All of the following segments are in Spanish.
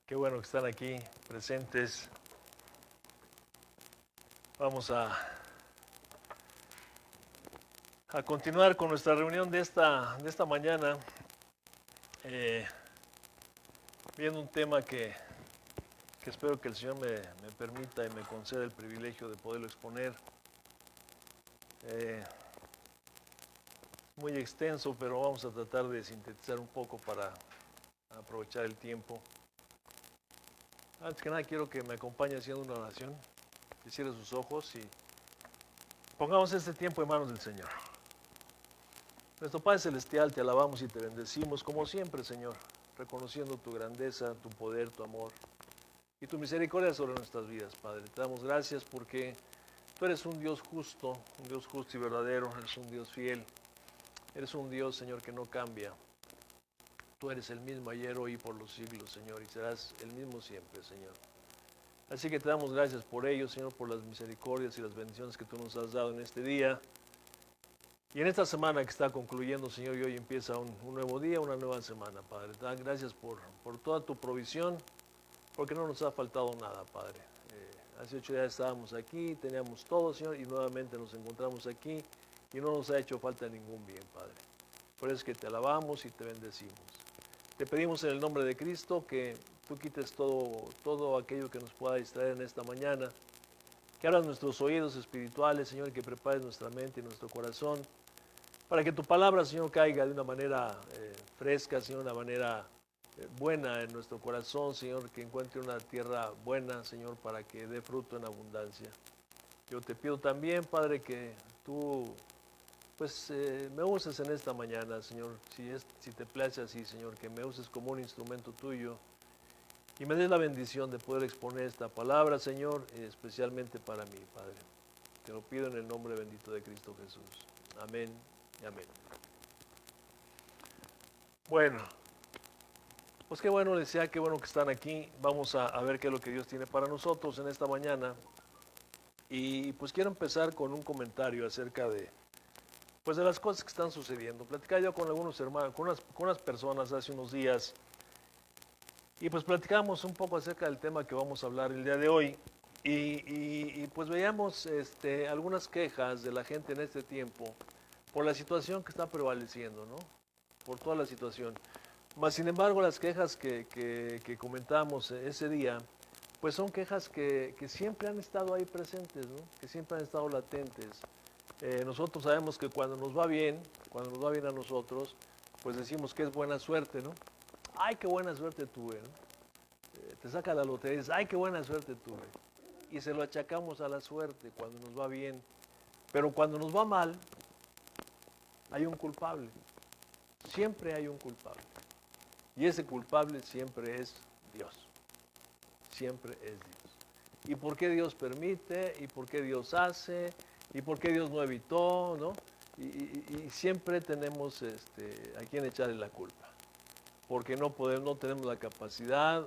Qué bueno que están aquí presentes. Vamos a continuar con nuestra reunión de esta mañana, eh, viendo un tema que espero que el Señor me permita y me conceda el privilegio de poderlo exponer. Muy extenso, pero vamos a tratar de sintetizar un poco para aprovechar el tiempo. Antes que nada quiero que me acompañe haciendo una oración, que cierre sus ojos y pongamos este tiempo en manos del Señor. Nuestro Padre Celestial, te alabamos y te bendecimos como siempre, Señor, reconociendo tu grandeza, tu poder, tu amor y tu misericordia sobre nuestras vidas, Padre. Te damos gracias porque tú eres un Dios justo y verdadero, eres un Dios fiel, eres un Dios, Señor, que no cambia. Tú eres el mismo ayer, hoy y por los siglos, Señor, y serás el mismo siempre, Señor. Así que te damos gracias por ello, Señor, por las misericordias y las bendiciones que tú nos has dado en este día. Y en esta semana que está concluyendo, Señor, y hoy empieza un nuevo día, una nueva semana, Padre. Te dan gracias por toda tu provisión, porque no nos ha faltado nada, Padre. Hace 8 días estábamos aquí, teníamos todo, Señor, y nuevamente nos encontramos aquí y no nos ha hecho falta ningún bien, Padre. Por eso es que te alabamos y te bendecimos. Te pedimos en el nombre de Cristo que tú quites todo aquello que nos pueda distraer en esta mañana, que abras nuestros oídos espirituales, Señor, y que prepares nuestra mente y nuestro corazón, para que tu palabra, Señor, caiga de una manera fresca, Señor, de una manera buena en nuestro corazón, Señor, que encuentre una tierra buena, Señor, para que dé fruto en abundancia. Yo te pido también, Padre, que tú, pues, me uses en esta mañana, Señor, si te place así, Señor, que me uses como un instrumento tuyo y me des la bendición de poder exponer esta palabra, Señor, especialmente para mí, Padre. Te lo pido en el nombre bendito de Cristo Jesús. Amén y amén. Bueno, pues qué bueno, les decía, qué bueno que están aquí. Vamos a ver qué es lo que Dios tiene para nosotros en esta mañana. Y pues quiero empezar con un comentario acerca pues de las cosas que están sucediendo. Platicaba yo con algunos hermanos, con unas personas hace unos días, y pues platicamos un poco acerca del tema que vamos a hablar el día de hoy. Y pues veíamos algunas quejas de la gente en este tiempo por la situación que está prevaleciendo, ¿no? Por toda la situación. Mas, sin embargo, las quejas que comentamos ese día, pues son quejas que siempre han estado ahí presentes, ¿no? Que siempre han estado latentes. Nosotros sabemos que cuando nos va bien a nosotros, pues decimos que es buena suerte, ¿no? Ay, qué buena suerte tuve, ¿no? Te saca la lotería y dices, ay, qué buena suerte tuve. Y se lo achacamos a la suerte cuando nos va bien. Pero cuando nos va mal, hay un culpable. Siempre hay un culpable. Y ese culpable siempre es Dios. Siempre es Dios. ¿Y por qué Dios permite? ¿Y por qué Dios hace? ¿Y por qué Dios no evitó? ¿No? Y siempre tenemos a quien echarle la culpa. Porque no tenemos la capacidad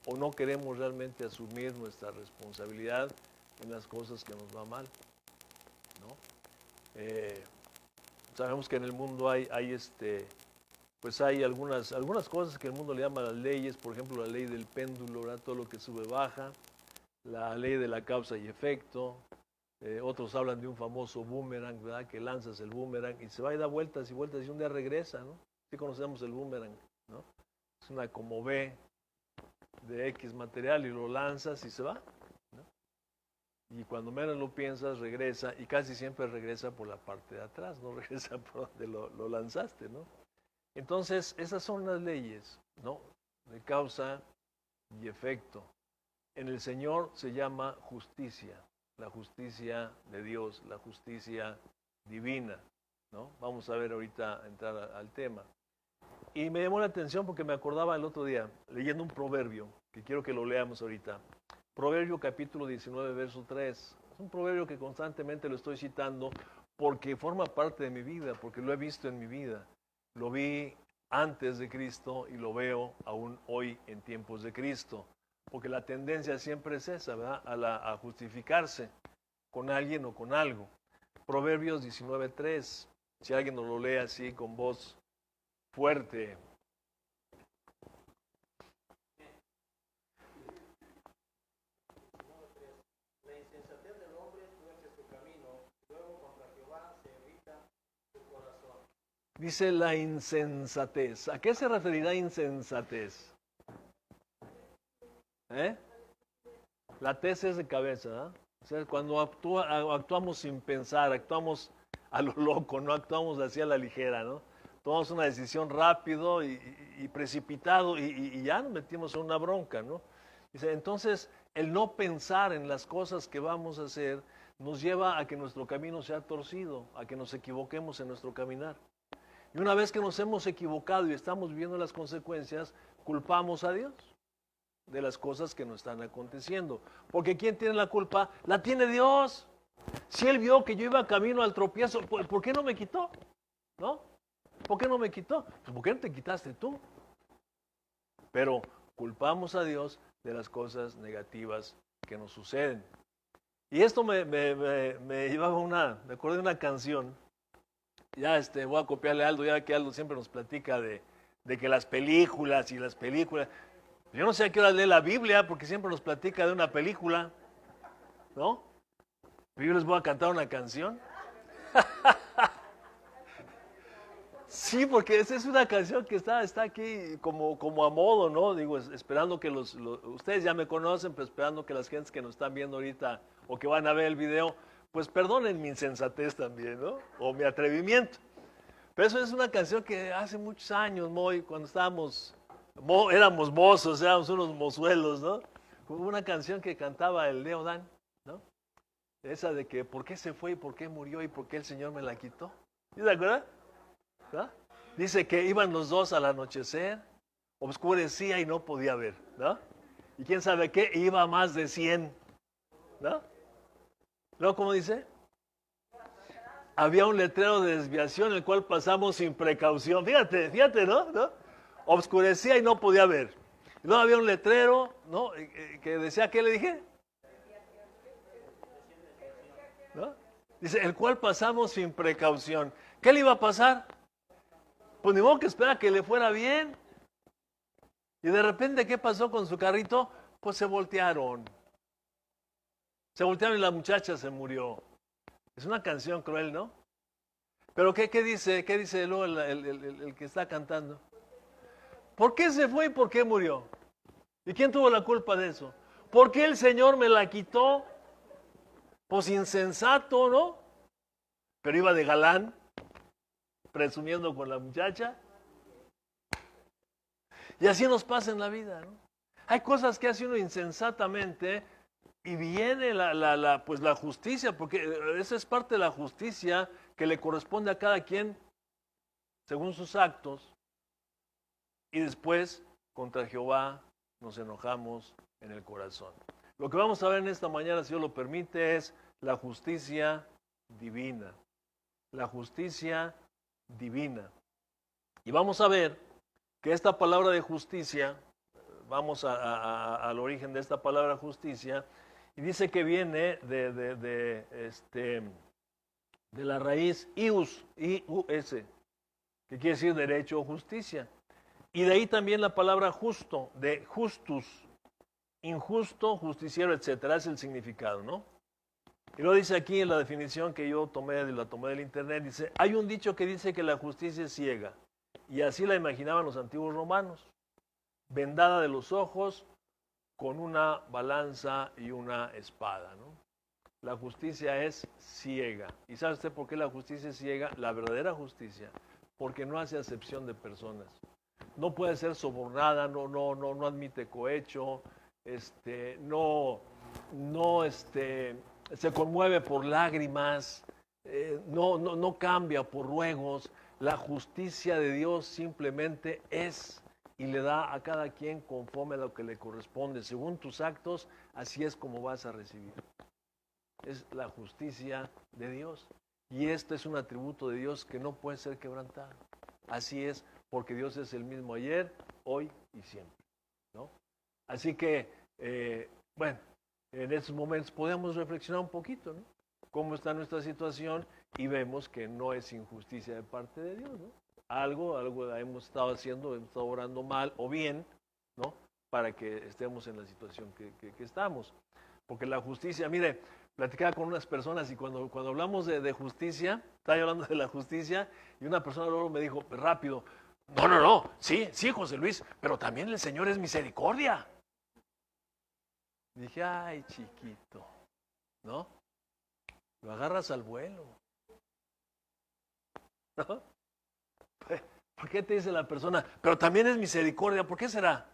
o no queremos realmente asumir nuestra responsabilidad en las cosas que nos va mal, ¿no? Sabemos que en el mundo pues hay algunas cosas que el mundo le llama las leyes, por ejemplo la ley del péndulo, ¿verdad? Todo lo que sube baja, la ley de la causa y efecto. Otros hablan de un famoso boomerang, ¿verdad? Que lanzas el boomerang y se va y da vueltas y vueltas y un día regresa, ¿no? Sí conocemos el boomerang, ¿no? Es una como B de X material y lo lanzas y se va, ¿no? Y cuando menos lo piensas, regresa, y casi siempre regresa por la parte de atrás, no regresa por donde lo lanzaste, ¿no? Entonces, esas son las leyes, ¿no? De causa y efecto. En el Señor se llama justicia, la justicia de Dios, la justicia divina, ¿no? Vamos a ver ahorita, entrar al tema. Y me llamó la atención porque me acordaba el otro día, leyendo un proverbio, que quiero que lo leamos ahorita. Proverbio capítulo 19, verso 3. Es un proverbio que constantemente lo estoy citando porque forma parte de mi vida, porque lo he visto en mi vida. Lo vi antes de Cristo y lo veo aún hoy en tiempos de Cristo. Porque la tendencia siempre es esa, ¿verdad? A justificarse con alguien o con algo. Proverbios 19:3. Si alguien nos lo lee así con voz fuerte. Dice la insensatez. ¿A qué se referirá insensatez? La tez es de cabeza, ¿eh? O sea, cuando actuamos sin pensar, actuamos a lo loco, no actuamos así a la ligera, ¿no? Tomamos una decisión rápido y precipitado y ya nos metimos en una bronca, ¿no? Dice, entonces, el no pensar en las cosas que vamos a hacer nos lleva a que nuestro camino sea torcido, a que nos equivoquemos en nuestro caminar. Y una vez que nos hemos equivocado y estamos viviendo las consecuencias, culpamos a Dios de las cosas que nos están aconteciendo. Porque ¿quién tiene la culpa? La tiene Dios. Si Él vio que yo iba camino al tropiezo, ¿por qué no me quitó? ¿No? ¿Por qué no me quitó? Pues ¿por qué no te quitaste tú? Pero culpamos a Dios de las cosas negativas que nos suceden. Y esto me llevaba me acordé de una canción. Ya voy a copiarle a Aldo, ya que Aldo siempre nos platica de que las películas y las películas. Yo no sé a qué hora lee la Biblia, porque siempre nos platica de una película, ¿no? Yo les voy a cantar una canción. Sí, porque esa es una canción que está aquí como a modo, ¿no? Digo, esperando que ustedes ya me conocen, pero esperando que las gentes que nos están viendo ahorita o que van a ver el video, pues perdonen mi insensatez también, ¿no? O mi atrevimiento. Pero eso es una canción que hace muchos años, cuando éramos mozos, éramos unos mozuelos, ¿no? Hubo una canción que cantaba el Leo Dan, ¿no? Esa de que ¿por qué se fue y por qué murió y por qué el Señor me la quitó? ¿Sí se acuerdan? ¿No? Dice que iban los dos al anochecer, oscurecía y no podía ver, ¿no? Y quién sabe qué, iba a más de 100, ¿no? ¿No? ¿Cómo dice? Había un letrero de desviación el cual pasamos sin precaución. Fíjate, ¿no? Obscurecía y no podía ver. Y luego había un letrero, ¿no? Que decía, ¿qué le dije? ¿No? Dice, el cual pasamos sin precaución. ¿Qué le iba a pasar? Pues ni modo que espera que le fuera bien. Y de repente, ¿qué pasó con su carrito? Pues se voltearon. Se voltearon y la muchacha se murió. Es una canción cruel, ¿no? Pero ¿qué dice? ¿Qué dice luego el que está cantando? ¿Por qué se fue y por qué murió? ¿Y quién tuvo la culpa de eso? ¿Por qué el Señor me la quitó? Pues insensato, ¿no? Pero iba de galán, presumiendo con la muchacha. Y así nos pasa en la vida, ¿no? Hay cosas que hace uno insensatamente y viene pues la justicia, porque esa es parte de la justicia que le corresponde a cada quien según sus actos. Y después contra Jehová nos enojamos en el corazón. Lo que vamos a ver en esta mañana, si Dios lo permite, es la justicia divina. La justicia divina. Y vamos a ver que esta palabra de justicia, vamos al origen de esta palabra justicia, y dice que viene de la raíz ius, I-U-S, que quiere decir derecho o justicia. Y de ahí también la palabra justo, de justus, injusto, justiciero, etcétera, es el significado, ¿no? Y lo dice aquí en la definición que yo la tomé del internet, dice, hay un dicho que dice que la justicia es ciega, y así la imaginaban los antiguos romanos, vendada de los ojos con una balanza y una espada, ¿no? La justicia es ciega. ¿Y sabe usted por qué la justicia es ciega? La verdadera justicia, porque no hace acepción de personas. No puede ser sobornada, no admite cohecho, se conmueve por lágrimas, no cambia por ruegos. La justicia de Dios simplemente es y le da a cada quien conforme a lo que le corresponde. Según tus actos, así es como vas a recibir. Es la justicia de Dios. Y este es un atributo de Dios que no puede ser quebrantado. Así es, porque Dios es el mismo ayer, hoy y siempre, ¿no? Así que, bueno, en estos momentos podemos reflexionar un poquito, ¿no? Cómo está nuestra situación y vemos que no es injusticia de parte de Dios, ¿no? Algo hemos estado haciendo, hemos estado orando mal o bien, ¿no? Para que estemos en la situación que estamos. Porque la justicia, mire, platicaba con unas personas y cuando hablamos de justicia, estaba yo hablando de la justicia y una persona luego me dijo rápido, no, sí, José Luis, pero también el Señor es misericordia. Dije, ay, chiquito, ¿no? Lo agarras al vuelo, ¿no? ¿Por qué te dice la persona, pero también es misericordia? ¿Por qué será?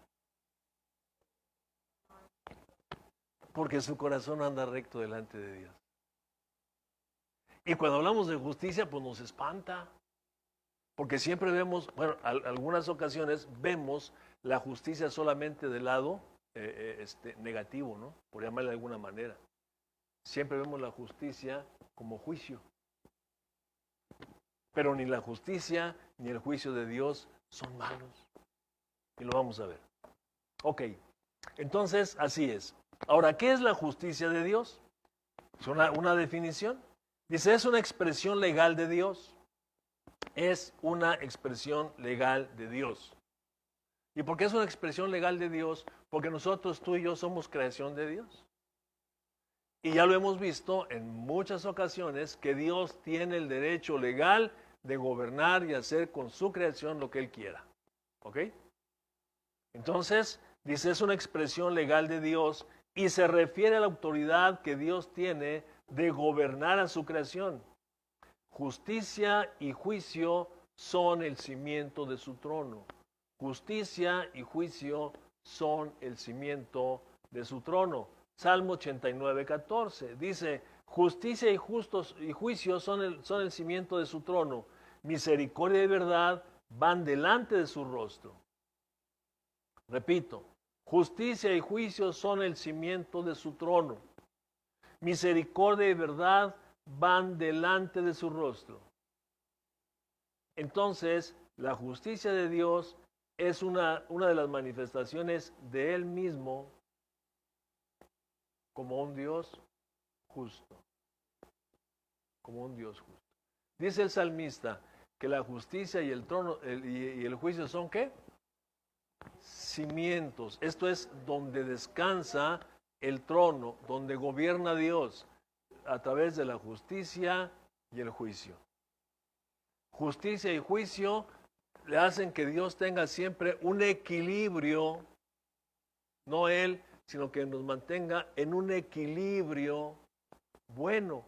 Porque su corazón anda recto delante de Dios. Y cuando hablamos de justicia, pues nos espanta. Porque siempre vemos, bueno, algunas ocasiones vemos la justicia solamente del lado negativo, ¿no? Por llamarle de alguna manera. Siempre vemos la justicia como juicio. Pero ni la justicia ni el juicio de Dios son malos. Y lo vamos a ver. Ok, entonces así es. Ahora, ¿qué es la justicia de Dios? Es una definición. Dice, es una expresión legal de Dios. Es una expresión legal de Dios. ¿Y por qué es una expresión legal de Dios? Porque nosotros, tú y yo, somos creación de Dios. Y ya lo hemos visto en muchas ocasiones que Dios tiene el derecho legal de gobernar y hacer con su creación lo que Él quiera. ¿Ok? Entonces, dice, es una expresión legal de Dios y se refiere a la autoridad que Dios tiene de gobernar a su creación. Justicia y juicio son el cimiento de su trono. Justicia y juicio son el cimiento de su trono. Salmo 89:14 dice, justicia y juicio son el cimiento de su trono. Misericordia y verdad van delante de su rostro. Repito, justicia y juicio son el cimiento de su trono. Misericordia y verdad van delante de su rostro. Entonces, la justicia de Dios es una de las manifestaciones de Él mismo como un Dios justo. Como un Dios justo. Dice el salmista que la justicia y el trono y el juicio son ¿qué? Cimientos. Esto es donde descansa el trono, donde gobierna Dios a través de la justicia y el juicio. Justicia y juicio le hacen que Dios tenga siempre un equilibrio, no Él, sino que nos mantenga en un equilibrio bueno,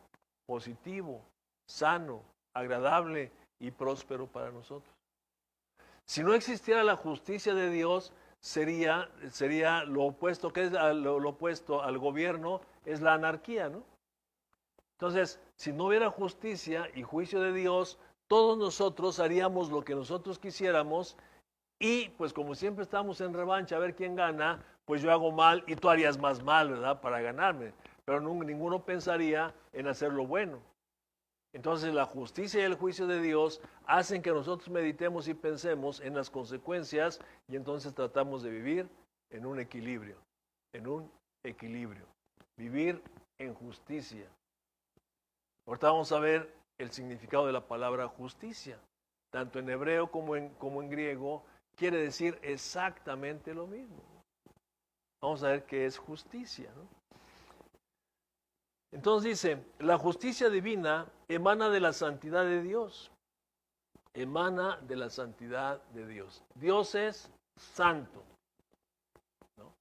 positivo, sano, agradable y próspero para nosotros. Si no existiera la justicia de Dios, sería lo opuesto, que es lo opuesto al gobierno, es la anarquía, ¿no? Entonces, si no hubiera justicia y juicio de Dios, todos nosotros haríamos lo que nosotros quisiéramos y pues como siempre estamos en revancha a ver quién gana, pues yo hago mal y tú harías más mal, ¿verdad? Para ganarme. Pero ninguno pensaría en hacer lo bueno. Entonces la justicia y el juicio de Dios hacen que nosotros meditemos y pensemos en las consecuencias y entonces tratamos de vivir en un equilibrio, vivir en justicia. Ahorita vamos a ver el significado de la palabra justicia. Tanto en hebreo como en griego quiere decir exactamente lo mismo. Vamos a ver qué es justicia, ¿no? Entonces dice, la justicia divina emana de la santidad de Dios. Emana de la santidad de Dios. Dios es santo, ¿no?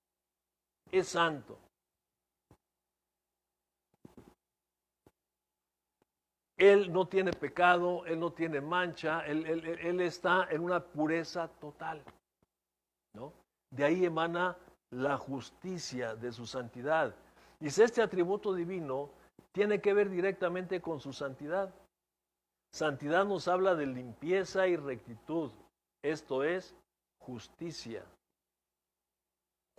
Es santo. Él no tiene pecado, Él no tiene mancha, Él está en una pureza total, ¿no? De ahí emana la justicia de su santidad. Dice, este atributo divino tiene que ver directamente con su santidad. Santidad nos habla de limpieza y rectitud. Esto es justicia.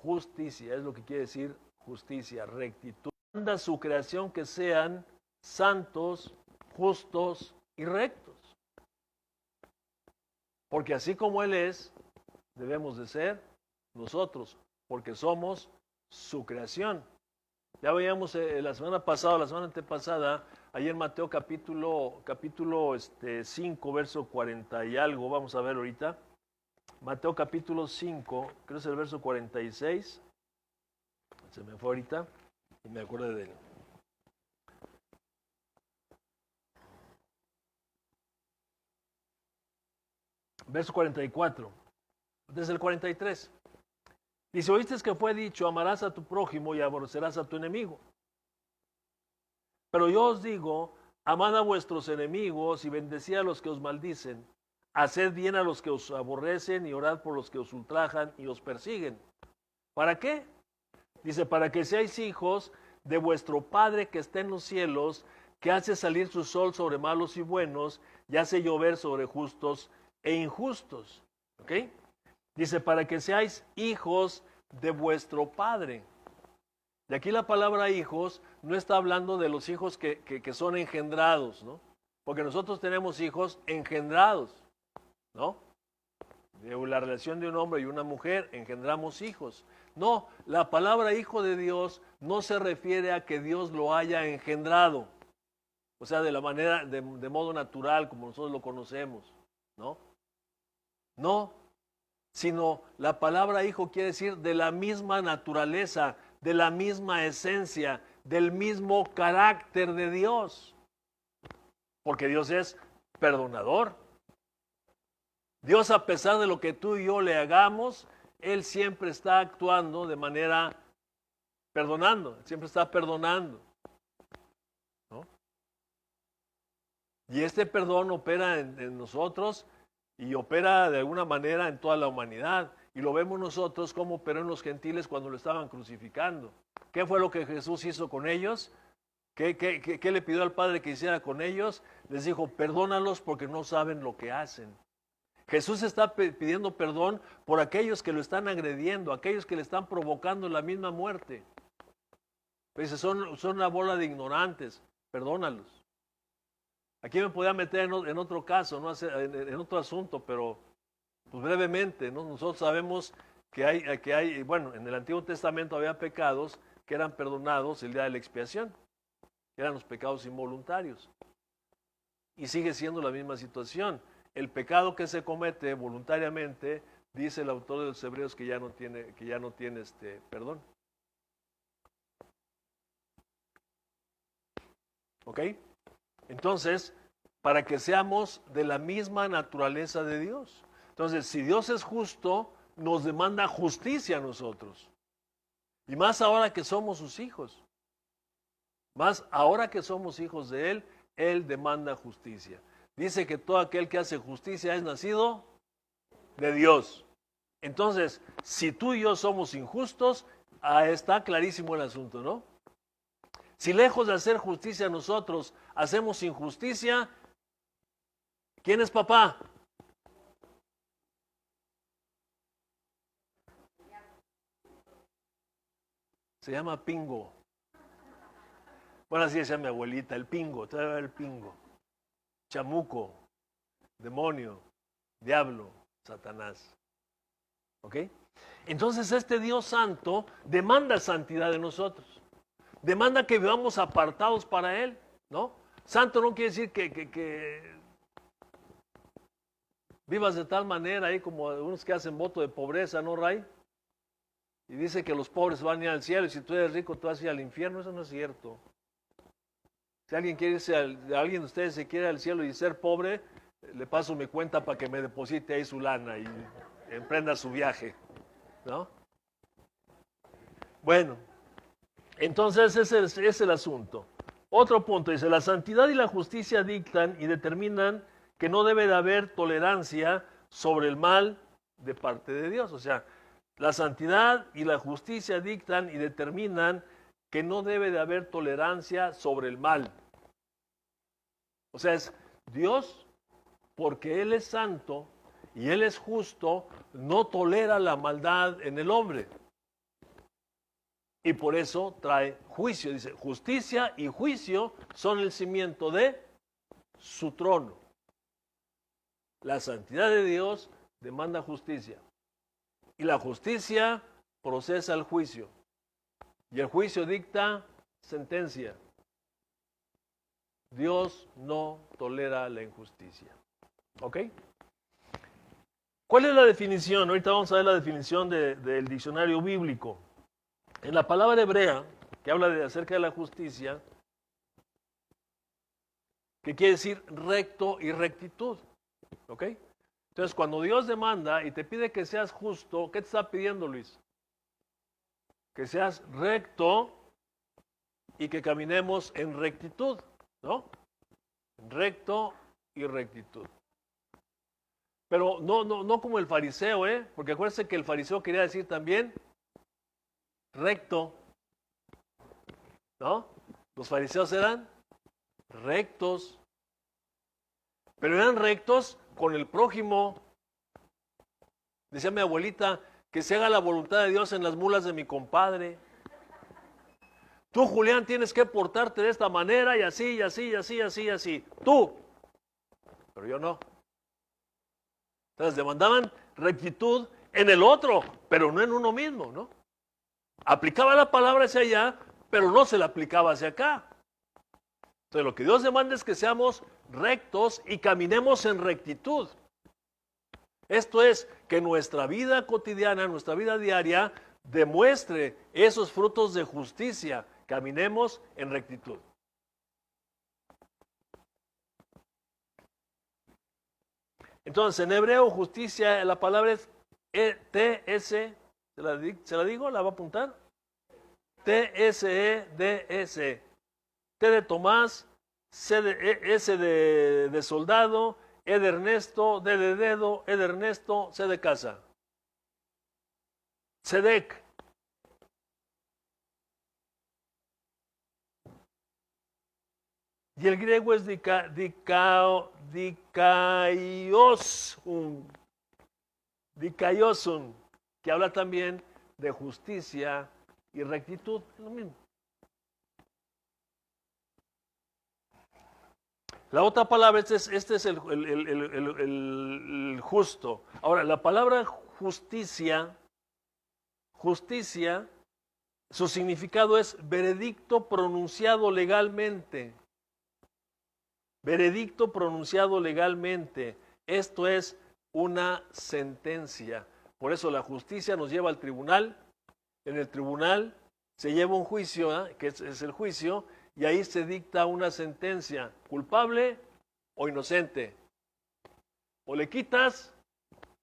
Justicia es lo que quiere decir justicia, rectitud. Manda su creación que sean santos, justos y rectos. Porque así como Él es, debemos de ser nosotros, porque somos su creación. Ya veíamos la semana pasada, la semana antepasada, ahí en Mateo capítulo 5, verso 40 y algo, vamos a ver ahorita. Mateo capítulo 5, creo que es el verso 46. Se me fue ahorita y me acuerdo de él. Verso 44. Desde el 43. Dice, oíste que fue dicho, amarás a tu prójimo y aborrecerás a tu enemigo. Pero yo os digo, amad a vuestros enemigos y bendecid a los que os maldicen. Haced bien a los que os aborrecen y orad por los que os ultrajan y os persiguen. ¿Para qué? Dice, para que seáis hijos de vuestro Padre que está en los cielos, que hace salir su sol sobre malos y buenos, y hace llover sobre justos e injustos. ¿Ok? Dice, para que seáis hijos de vuestro Padre. De aquí la palabra hijos no está hablando de los hijos que son engendrados, ¿no? Porque nosotros tenemos hijos engendrados, ¿no? De la relación de un hombre y una mujer engendramos hijos. No, la palabra hijo de Dios no se refiere a que Dios lo haya engendrado. O sea, de la manera, de modo natural, como nosotros lo conocemos, ¿no? No, sino la palabra hijo quiere decir de la misma naturaleza, de la misma esencia, del mismo carácter de Dios. Porque Dios es perdonador. Dios, a pesar de lo que tú y yo le hagamos, Él siempre está actuando de manera perdonando, siempre está perdonando, ¿no? Y este perdón opera en nosotros y opera de alguna manera en toda la humanidad. Y lo vemos nosotros como operó en los gentiles cuando lo estaban crucificando. ¿Qué fue lo que Jesús hizo con ellos? ¿Qué le pidió al Padre que hiciera con ellos? Les dijo, perdónalos porque no saben lo que hacen. Jesús está pidiendo perdón por aquellos que lo están agrediendo, aquellos que le están provocando la misma muerte. Dice, son una bola de ignorantes, perdónalos. Aquí me podía meter en otro caso, ¿no? En otro asunto, pero pues brevemente, ¿no? Nosotros sabemos que hay, bueno, en el Antiguo Testamento había pecados que eran perdonados el día de la expiación, que eran los pecados involuntarios. Y sigue siendo la misma situación. El pecado que se comete voluntariamente, dice el autor de los Hebreos que ya no tiene perdón. ¿Ok? Entonces, para que seamos de la misma naturaleza de Dios. Entonces, si Dios es justo, nos demanda justicia a nosotros. Y más ahora que somos sus hijos. Más ahora que somos hijos de Él, Él demanda justicia. Dice que todo aquel que hace justicia es nacido de Dios. Entonces, si tú y yo somos injustos, está clarísimo el asunto, ¿no? Si lejos de hacer justicia nosotros hacemos injusticia, ¿quién es papá? Se llama Pingo. Bueno, así decía mi abuelita, el Pingo, todavía el Pingo. Chamuco, demonio, diablo, Satanás. ¿Ok? Entonces este Dios santo demanda santidad de nosotros. Demanda que vivamos apartados para Él, ¿no? Santo no quiere decir que vivas de tal manera ahí como unos que hacen voto de pobreza, ¿no, Ray? Y dice que los pobres van a ir al cielo y si tú eres rico tú vas a ir al infierno. Eso no es cierto. Si alguien quiere irse alguien de ustedes se quiere ir al cielo y ser pobre, le paso mi cuenta para que me deposite ahí su lana y emprenda su viaje, ¿no? Bueno, entonces ese es el asunto. Otro punto, dice, la santidad y la justicia dictan y determinan que no debe de haber tolerancia sobre el mal de parte de Dios. O sea, la santidad y la justicia dictan y determinan que no debe de haber tolerancia sobre el mal. O sea, es Dios, porque Él es santo y Él es justo, no tolera la maldad en el hombre. Y por eso trae juicio. Dice, justicia y juicio son el cimiento de su trono. La santidad de Dios demanda justicia. Y la justicia procesa el juicio. Y el juicio dicta sentencia. Dios no tolera la injusticia. ¿Ok? ¿Cuál es la definición? Ahorita vamos a ver la definición del diccionario bíblico. En la palabra hebrea, que habla acerca de la justicia, que quiere decir recto y rectitud. ¿Ok? Entonces, cuando Dios demanda y te pide que seas justo, ¿qué te está pidiendo, Luis? Que seas recto y que caminemos en rectitud, ¿no? Recto y rectitud. Pero no como el fariseo, ¿eh? Porque acuérdense que el fariseo quería decir también recto, ¿no? Los fariseos eran rectos, pero eran rectos con el prójimo. Decía mi abuelita, que se haga la voluntad de Dios en las mulas de mi compadre. Tú, Julián, tienes que portarte de esta manera y así, y así, y así, y así, y así. Tú. Pero yo no. Entonces demandaban rectitud en el otro, pero no en uno mismo, ¿no? Aplicaba la palabra hacia allá, pero no se la aplicaba hacia acá. Entonces lo que Dios demanda es que seamos rectos y caminemos en rectitud. Esto es, que nuestra vida cotidiana, nuestra vida diaria, demuestre esos frutos de justicia. Caminemos en rectitud. Entonces, en hebreo, justicia, la palabra es T-S, ¿se la digo? ¿La va a apuntar? T-S-E-D-S. T de Tomás, S de soldado, E de Ernesto, D de dedo, E de Ernesto, C de casa. Sedec. Y el griego es dikaiosun, que habla también de justicia y rectitud, es lo mismo. La otra palabra, este es el justo. Ahora, la palabra justicia, su significado es veredicto pronunciado legalmente. Veredicto pronunciado legalmente. Esto es una sentencia. Por eso la justicia nos lleva al tribunal. En el tribunal se lleva un juicio, que es el juicio, y ahí se dicta una sentencia, culpable o inocente. O le quitas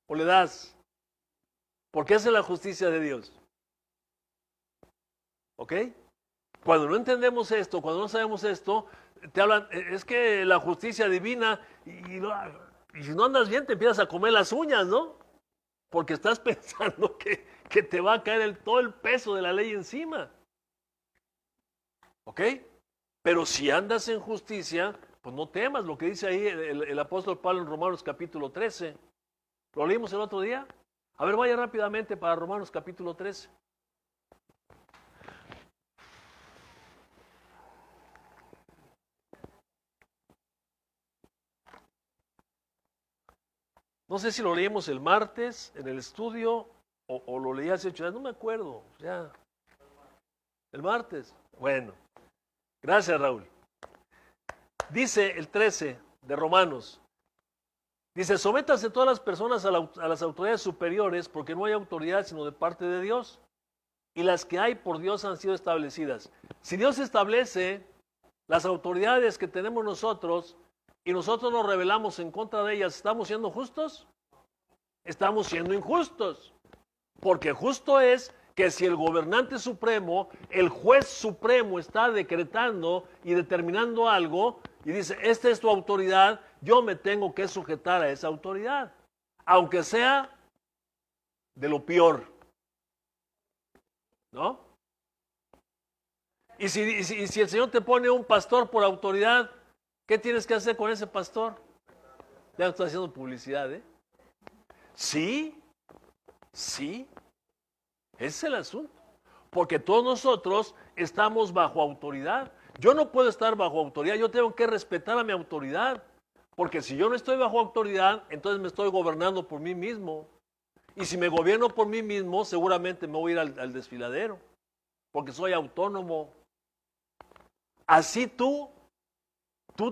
o le das. Porque esa es la justicia de Dios. ¿Ok? Cuando no entendemos esto, cuando no sabemos esto, te hablan, es que la justicia divina, y si no andas bien te empiezas a comer las uñas, ¿no? Porque estás pensando que te va a caer todo el peso de la ley encima. ¿Ok? Pero si andas en justicia, pues no temas lo que dice ahí el apóstol Pablo en Romanos capítulo 13. ¿Lo leímos el otro día? A ver, vaya rápidamente para Romanos capítulo 13. No sé si lo leímos el martes en el estudio o lo leí hace 8 días, no me acuerdo. Ya. El martes. Bueno, gracias, Raúl. Dice el 13 de Romanos. Dice, sométase todas las personas a las autoridades superiores, porque no hay autoridad sino de parte de Dios. Y las que hay por Dios han sido establecidas. Si Dios establece las autoridades que tenemos nosotros y nosotros nos rebelamos en contra de ellas, ¿estamos siendo justos? Estamos siendo injustos. Porque justo es que si el gobernante supremo, el juez supremo está decretando y determinando algo y dice, esta es tu autoridad, yo me tengo que sujetar a esa autoridad, aunque sea de lo peor, ¿no? Y si el Señor te pone un pastor por autoridad, ¿qué tienes que hacer con ese pastor? Ya estoy haciendo publicidad, ¿eh? Sí, ese es el asunto. Porque todos nosotros estamos bajo autoridad. Yo no puedo estar bajo autoridad, yo tengo que respetar a mi autoridad. Porque si yo no estoy bajo autoridad, entonces me estoy gobernando por mí mismo. Y si me gobierno por mí mismo, seguramente me voy a ir al desfiladero. Porque soy autónomo. Así tú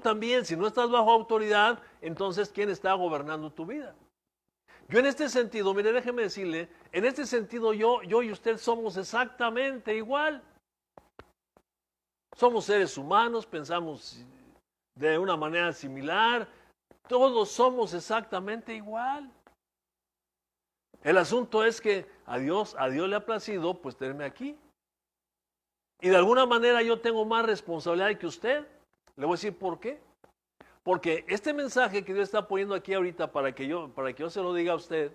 también, si no estás bajo autoridad, entonces ¿quién está gobernando tu vida? Yo en este sentido, mire, déjeme decirle, en este sentido yo y usted somos exactamente igual. Somos seres humanos, pensamos de una manera similar, Todos somos exactamente igual. El asunto es que a Dios le ha placido pues tenerme aquí. Y de alguna manera yo tengo más responsabilidad que usted. Le voy a decir por qué. Porque este mensaje que Dios está poniendo aquí ahorita para que yo se lo diga a usted,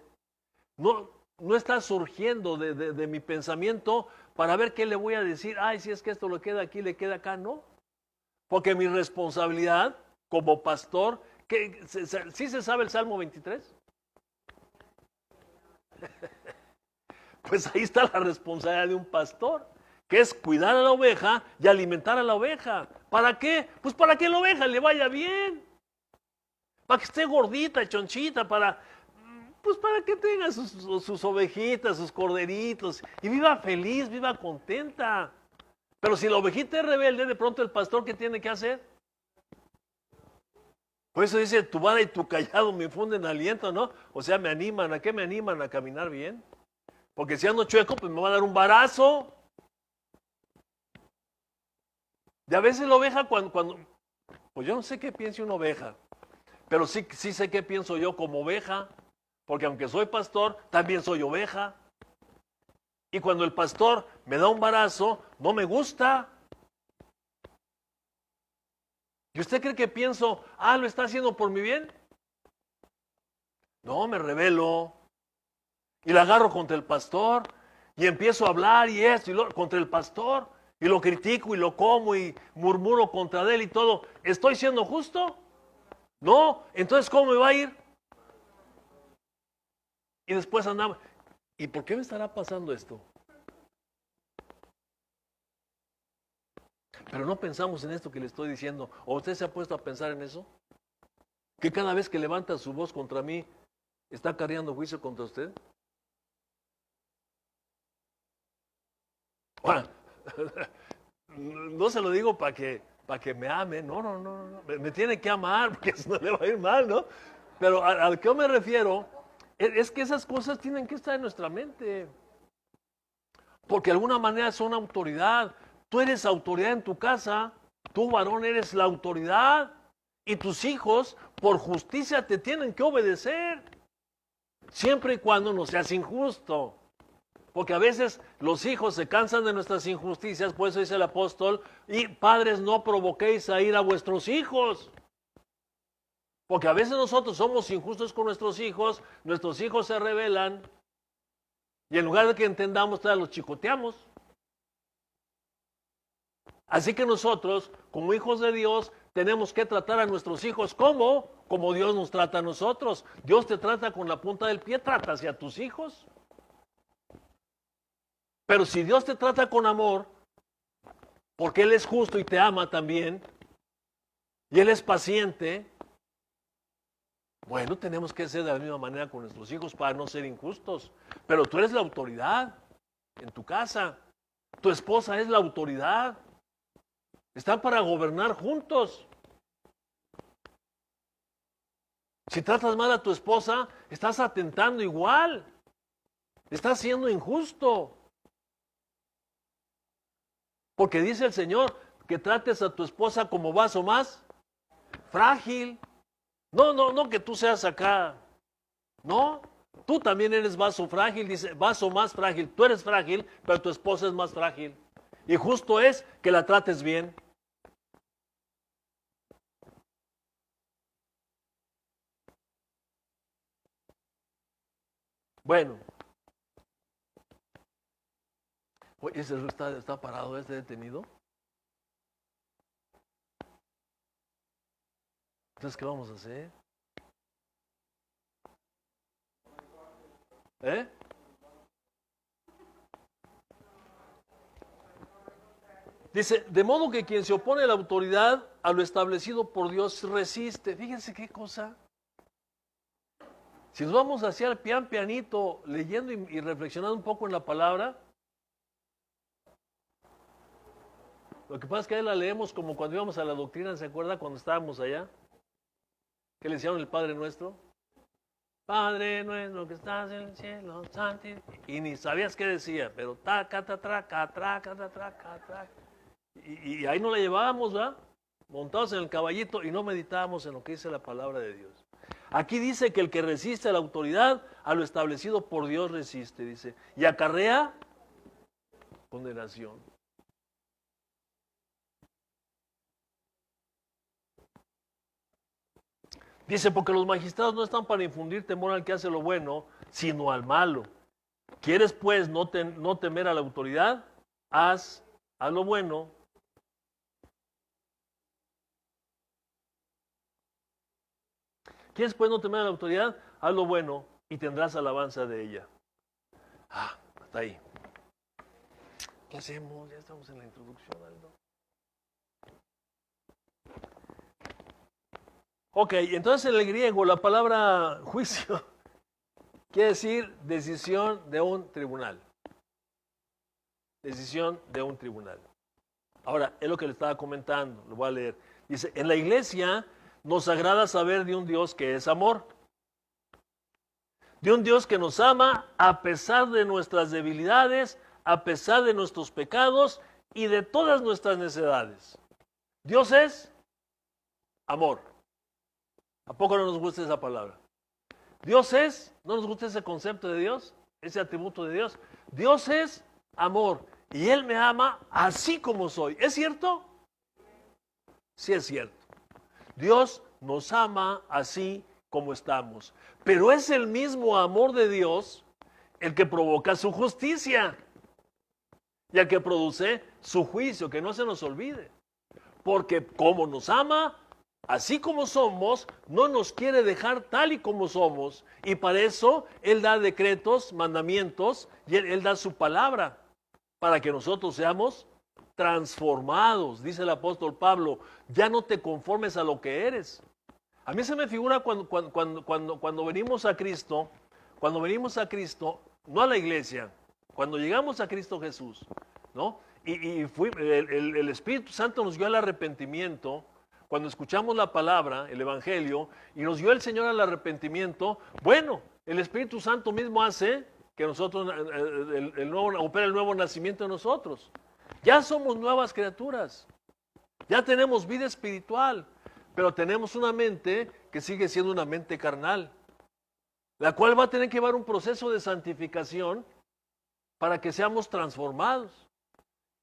no está surgiendo de mi pensamiento para ver qué le voy a decir. Ay, si es que esto le queda aquí, le queda acá. No. Porque mi responsabilidad como pastor, ¿sí se sabe el Salmo 23? Pues ahí está la responsabilidad de un pastor, que es cuidar a la oveja y alimentar a la oveja. ¿Para qué? Pues para que la oveja le vaya bien. Para que esté gordita, chonchita, pues para que tenga sus ovejitas, sus corderitos, y viva feliz, viva contenta. Pero si la ovejita es rebelde, de pronto el pastor, ¿qué tiene que hacer? Por eso dice, tu vara y tu callado me infunden aliento, ¿no? O sea, me animan, ¿a qué me animan? A caminar bien. Porque si ando chueco, pues me va a dar un varazo. Y a veces la oveja cuando pues yo no sé qué piense una oveja, pero sí sé qué pienso yo como oveja, porque aunque soy pastor, también soy oveja. Y cuando el pastor me da un varazo, no me gusta. ¿Y usted cree que pienso, lo está haciendo por mi bien? No, me rebelo. Y la agarro contra el pastor. Y empiezo a hablar y esto y lo contra el pastor. Y lo critico y lo como y murmuro contra él y todo. ¿Estoy siendo justo? No. Entonces, ¿cómo me va a ir? Y después andaba. ¿Y por qué me estará pasando esto? Pero no pensamos en esto que le estoy diciendo. ¿O usted se ha puesto a pensar en eso? Que cada vez que levanta su voz contra mí, ¿está acarreando juicio contra usted? Bueno, no se lo digo para que me ame. No. Me tiene que amar porque si no le va a ir mal, ¿no? Pero a lo que yo me refiero es que esas cosas tienen que estar en nuestra mente. Porque de alguna manera son autoridad. Tú eres autoridad en tu casa, tú varón eres la autoridad y tus hijos por justicia te tienen que obedecer. Siempre y cuando no seas injusto. Porque a veces los hijos se cansan de nuestras injusticias, por eso dice el apóstol, y padres no provoquéis a ir a vuestros hijos. Porque a veces nosotros somos injustos con nuestros hijos se rebelan, y en lugar de que entendamos, todavía los chicoteamos. Así que nosotros, como hijos de Dios, tenemos que tratar a nuestros hijos como Dios nos trata a nosotros. Dios te trata con la punta del pie, trata hacia tus hijos. Pero si Dios te trata con amor, porque Él es justo y te ama también, y Él es paciente, bueno, tenemos que ser de la misma manera con nuestros hijos para no ser injustos. Pero tú eres la autoridad en tu casa. Tu esposa es la autoridad. Están para gobernar juntos. Si tratas mal a tu esposa, estás atentando igual. Estás siendo injusto. Porque dice el Señor que trates a tu esposa como vaso más frágil. No que tú seas acá. No, tú también eres vaso frágil, dice, vaso más frágil. Tú eres frágil, pero tu esposa es más frágil. Y justo es que la trates bien. Bueno. Oye, ¿ese está parado, detenido? Entonces, ¿qué vamos a hacer? Dice, de modo que quien se opone a la autoridad, a lo establecido por Dios, resiste. Fíjense qué cosa. Si nos vamos hacia el pianito, leyendo y reflexionando un poco en la palabra, lo que pasa es que ahí la leemos como cuando íbamos a la doctrina, ¿se acuerda? Cuando estábamos allá, que le decían el Padre Nuestro. Padre nuestro que estás en el cielo, santificado. Y ni sabías qué decía, pero taca, traca, traca, traca, traca. Y ahí no la llevábamos, ¿verdad? montados en el caballito y no meditábamos en lo que dice la palabra de Dios. Aquí dice que el que resiste a la autoridad, a lo establecido por Dios resiste, dice, y acarrea condenación. Dice, porque los magistrados no están para infundir temor al que hace lo bueno, sino al malo. ¿Quieres pues no temer a la autoridad? Haz lo bueno. ¿Quieres pues no temer a la autoridad? Haz lo bueno y tendrás alabanza de ella. Hasta ahí. ¿Qué hacemos? Ya estamos en la introducción, Aldo. Ok, entonces en el griego la palabra juicio quiere decir decisión de un tribunal. Decisión de un tribunal. Ahora, es lo que le estaba comentando, lo voy a leer. Dice, en la iglesia nos agrada saber de un Dios que es amor. De un Dios que nos ama a pesar de nuestras debilidades, a pesar de nuestros pecados y de todas nuestras necedades. Dios es amor. ¿A poco no nos gusta esa palabra? Dios es, ¿no nos gusta ese concepto de Dios? Ese atributo de Dios. Dios es amor y Él me ama así como soy. ¿Es cierto? Sí es cierto. Dios nos ama así como estamos. Pero es el mismo amor de Dios el que provoca su justicia y el que produce su juicio, que no se nos olvide. Porque como nos ama, así como somos, no nos quiere dejar tal y como somos. Y para eso Él da decretos, mandamientos, y Él da su palabra para que nosotros seamos transformados. Dice el apóstol Pablo, ya no te conformes a lo que eres. A mí se me figura cuando venimos a Cristo, no a la iglesia, cuando llegamos a Cristo Jesús, ¿no? El Espíritu Santo nos dio al arrepentimiento. Cuando escuchamos la palabra, el Evangelio, y nos dio el Señor al arrepentimiento, bueno, el Espíritu Santo mismo hace que nosotros, opera el nuevo nacimiento en nosotros. Ya somos nuevas criaturas, ya tenemos vida espiritual, pero tenemos una mente que sigue siendo una mente carnal, la cual va a tener que llevar un proceso de santificación para que seamos transformados.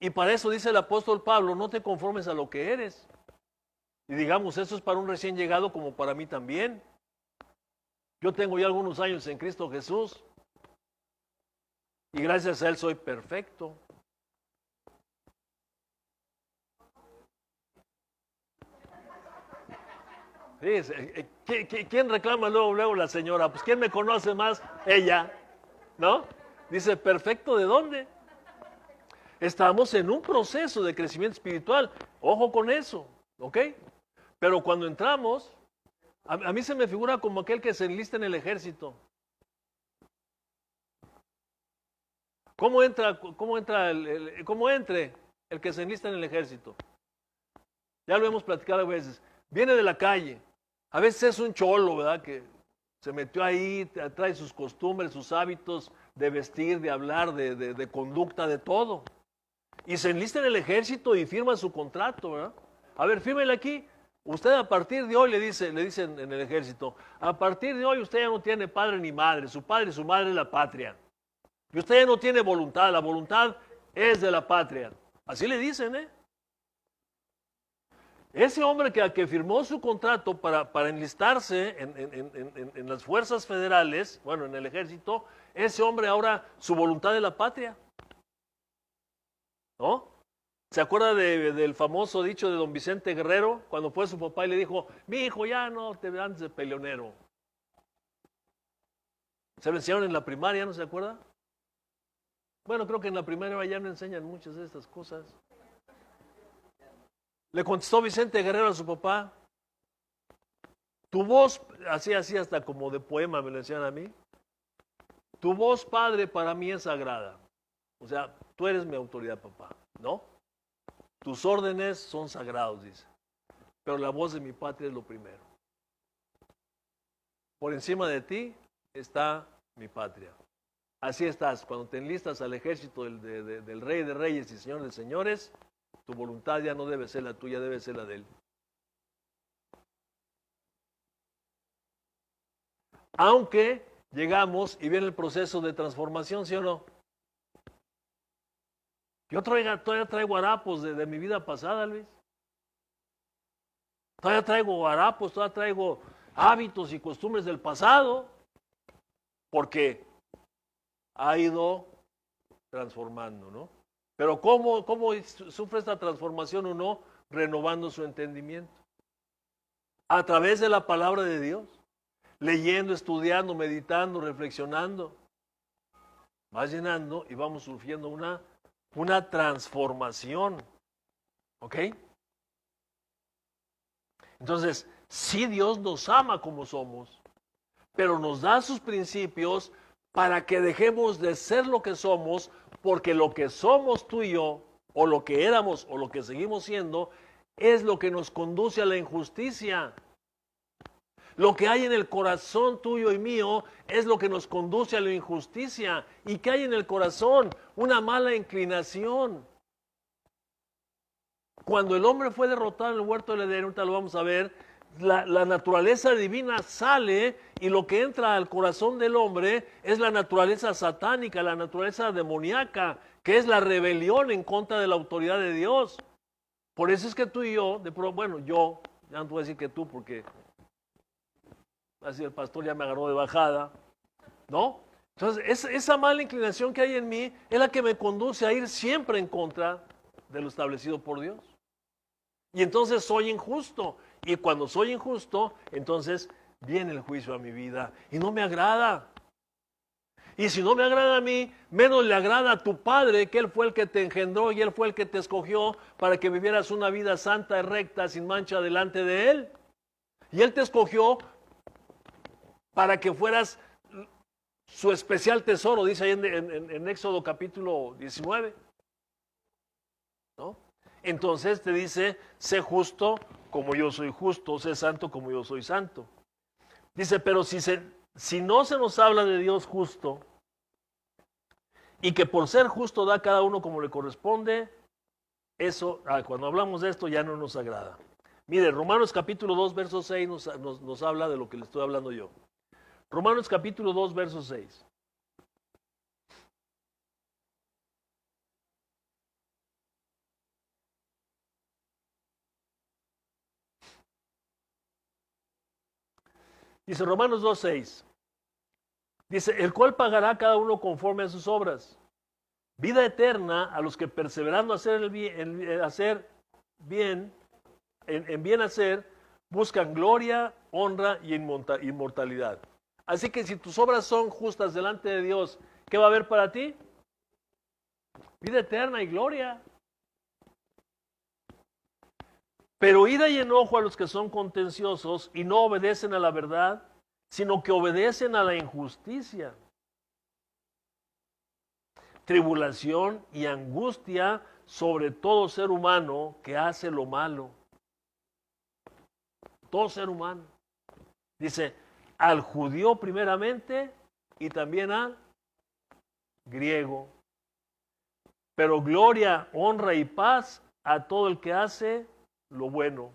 Y para eso dice el apóstol Pablo, no te conformes a lo que eres. Y digamos, eso es para un recién llegado como para mí también. Yo tengo ya algunos años en Cristo Jesús y gracias a Él soy perfecto. ¿Quién reclama luego la señora? Pues ¿quién me conoce más? Ella, ¿no? Dice, ¿perfecto de dónde? Estamos en un proceso de crecimiento espiritual. Ojo con eso, ¿ok? Pero cuando entramos, a mí se me figura como aquel que se enlista en el ejército. ¿Cómo entre el que se enlista en el ejército? Ya lo hemos platicado a veces. Viene de la calle. A veces es un cholo, ¿verdad? Que se metió ahí, trae sus costumbres, sus hábitos de vestir, de hablar, de conducta, de todo. Y se enlista en el ejército y firma su contrato, ¿verdad? A ver, fírmele aquí. Usted a partir de hoy, le dicen en el ejército, a partir de hoy usted ya no tiene padre ni madre, su padre y su madre es la patria. Y usted ya no tiene voluntad, la voluntad es de la patria. Así le dicen, ¿eh? Ese hombre que firmó su contrato para enlistarse en las fuerzas federales, bueno, en el ejército, ese hombre ahora su voluntad es la patria. ¿No? ¿Se acuerda del famoso dicho de don Vicente Guerrero? Cuando fue su papá y le dijo, mi hijo, ya no te andes de peleonero. ¿Se lo enseñaron en la primaria, no se acuerda? Bueno, creo que en la primaria ya no enseñan muchas de estas cosas. Le contestó Vicente Guerrero a su papá, tu voz, así hasta como de poema me lo enseñan a mí, tu voz, padre, para mí es sagrada. O sea, tú eres mi autoridad, papá, ¿no? Tus órdenes son sagrados, dice. Pero la voz de mi patria es lo primero. Por encima de ti está mi patria. Así estás. Cuando te enlistas al ejército del Rey de Reyes y Señor de Señores, tu voluntad ya no debe ser la tuya, debe ser la de Él. Aunque llegamos y viene el proceso de transformación, ¿sí o no? Yo todavía traigo harapos de mi vida pasada, Luis. Todavía traigo harapos, todavía traigo hábitos y costumbres del pasado, porque ha ido transformando, ¿no? Pero ¿cómo sufre esta transformación uno? Renovando su entendimiento. A través de la palabra de Dios. Leyendo, estudiando, meditando, reflexionando. Vas llenando y vamos sufriendo una transformación. ¿Ok? Entonces, sí, Dios nos ama como somos, pero nos da sus principios para que dejemos de ser lo que somos, porque lo que somos tú y yo, o lo que éramos, o lo que seguimos siendo, es lo que nos conduce a la injusticia. Lo que hay en el corazón tuyo y mío es lo que nos conduce a la injusticia. ¿Y qué hay en el corazón? Una mala inclinación. Cuando el hombre fue derrotado en el huerto del Edén, ahorita lo vamos a ver, la naturaleza divina sale y lo que entra al corazón del hombre es la naturaleza satánica, la naturaleza demoníaca, que es la rebelión en contra de la autoridad de Dios. Por eso es que tú y yo, yo, ya no te voy a decir que tú porque así el pastor ya me agarró de bajada, ¿no? Entonces, esa mala inclinación que hay en mí es la que me conduce a ir siempre en contra de lo establecido por Dios. Y entonces soy injusto. Y cuando soy injusto, entonces viene el juicio a mi vida. Y no me agrada. Y si no me agrada a mí, menos le agrada a tu Padre, que Él fue el que te engendró y Él fue el que te escogió para que vivieras una vida santa y recta, sin mancha delante de Él. Y Él te escogió para que fueras su especial tesoro, dice ahí en Éxodo capítulo 19. ¿No? Entonces te dice, sé justo como yo soy justo, sé santo como yo soy santo. Dice, pero si no se nos habla de Dios justo, y que por ser justo da a cada uno como le corresponde, eso, cuando hablamos de esto ya no nos agrada. Mire, Romanos capítulo 2, verso 6 nos habla de lo que le estoy hablando yo. Romanos capítulo 2, verso 6. Dice Romanos 2, 6. Dice, el cual pagará a cada uno conforme a sus obras. Vida eterna a los que perseverando en bien hacer, buscan gloria, honra y inmortalidad. Así que si tus obras son justas delante de Dios, ¿qué va a haber para ti? Vida eterna y gloria. Pero ira y enojo a los que son contenciosos y no obedecen a la verdad, sino que obedecen a la injusticia. Tribulación y angustia sobre todo ser humano que hace lo malo. Todo ser humano. Dice, al judío primeramente y también al griego. Pero gloria, honra y paz a todo el que hace lo bueno.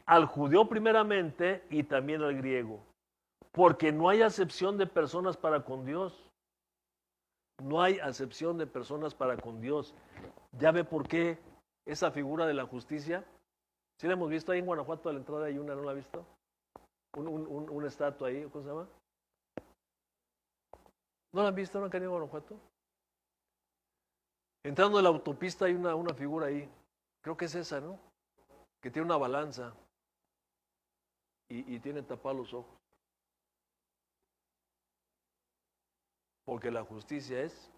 Al judío primeramente y también al griego. Porque no hay acepción de personas para con Dios. No hay acepción de personas para con Dios. ¿Ya ve por qué esa figura de la justicia? ¿Sí la hemos visto ahí en Guanajuato a la entrada hay una, no la ha visto? Una estatua ahí, ¿cómo se llama? ¿No la han visto? ¿No han ido a Guanajuato? Entrando en la autopista hay una figura ahí. Creo que es esa, ¿no? Que tiene una balanza y tiene tapados los ojos. Porque la justicia es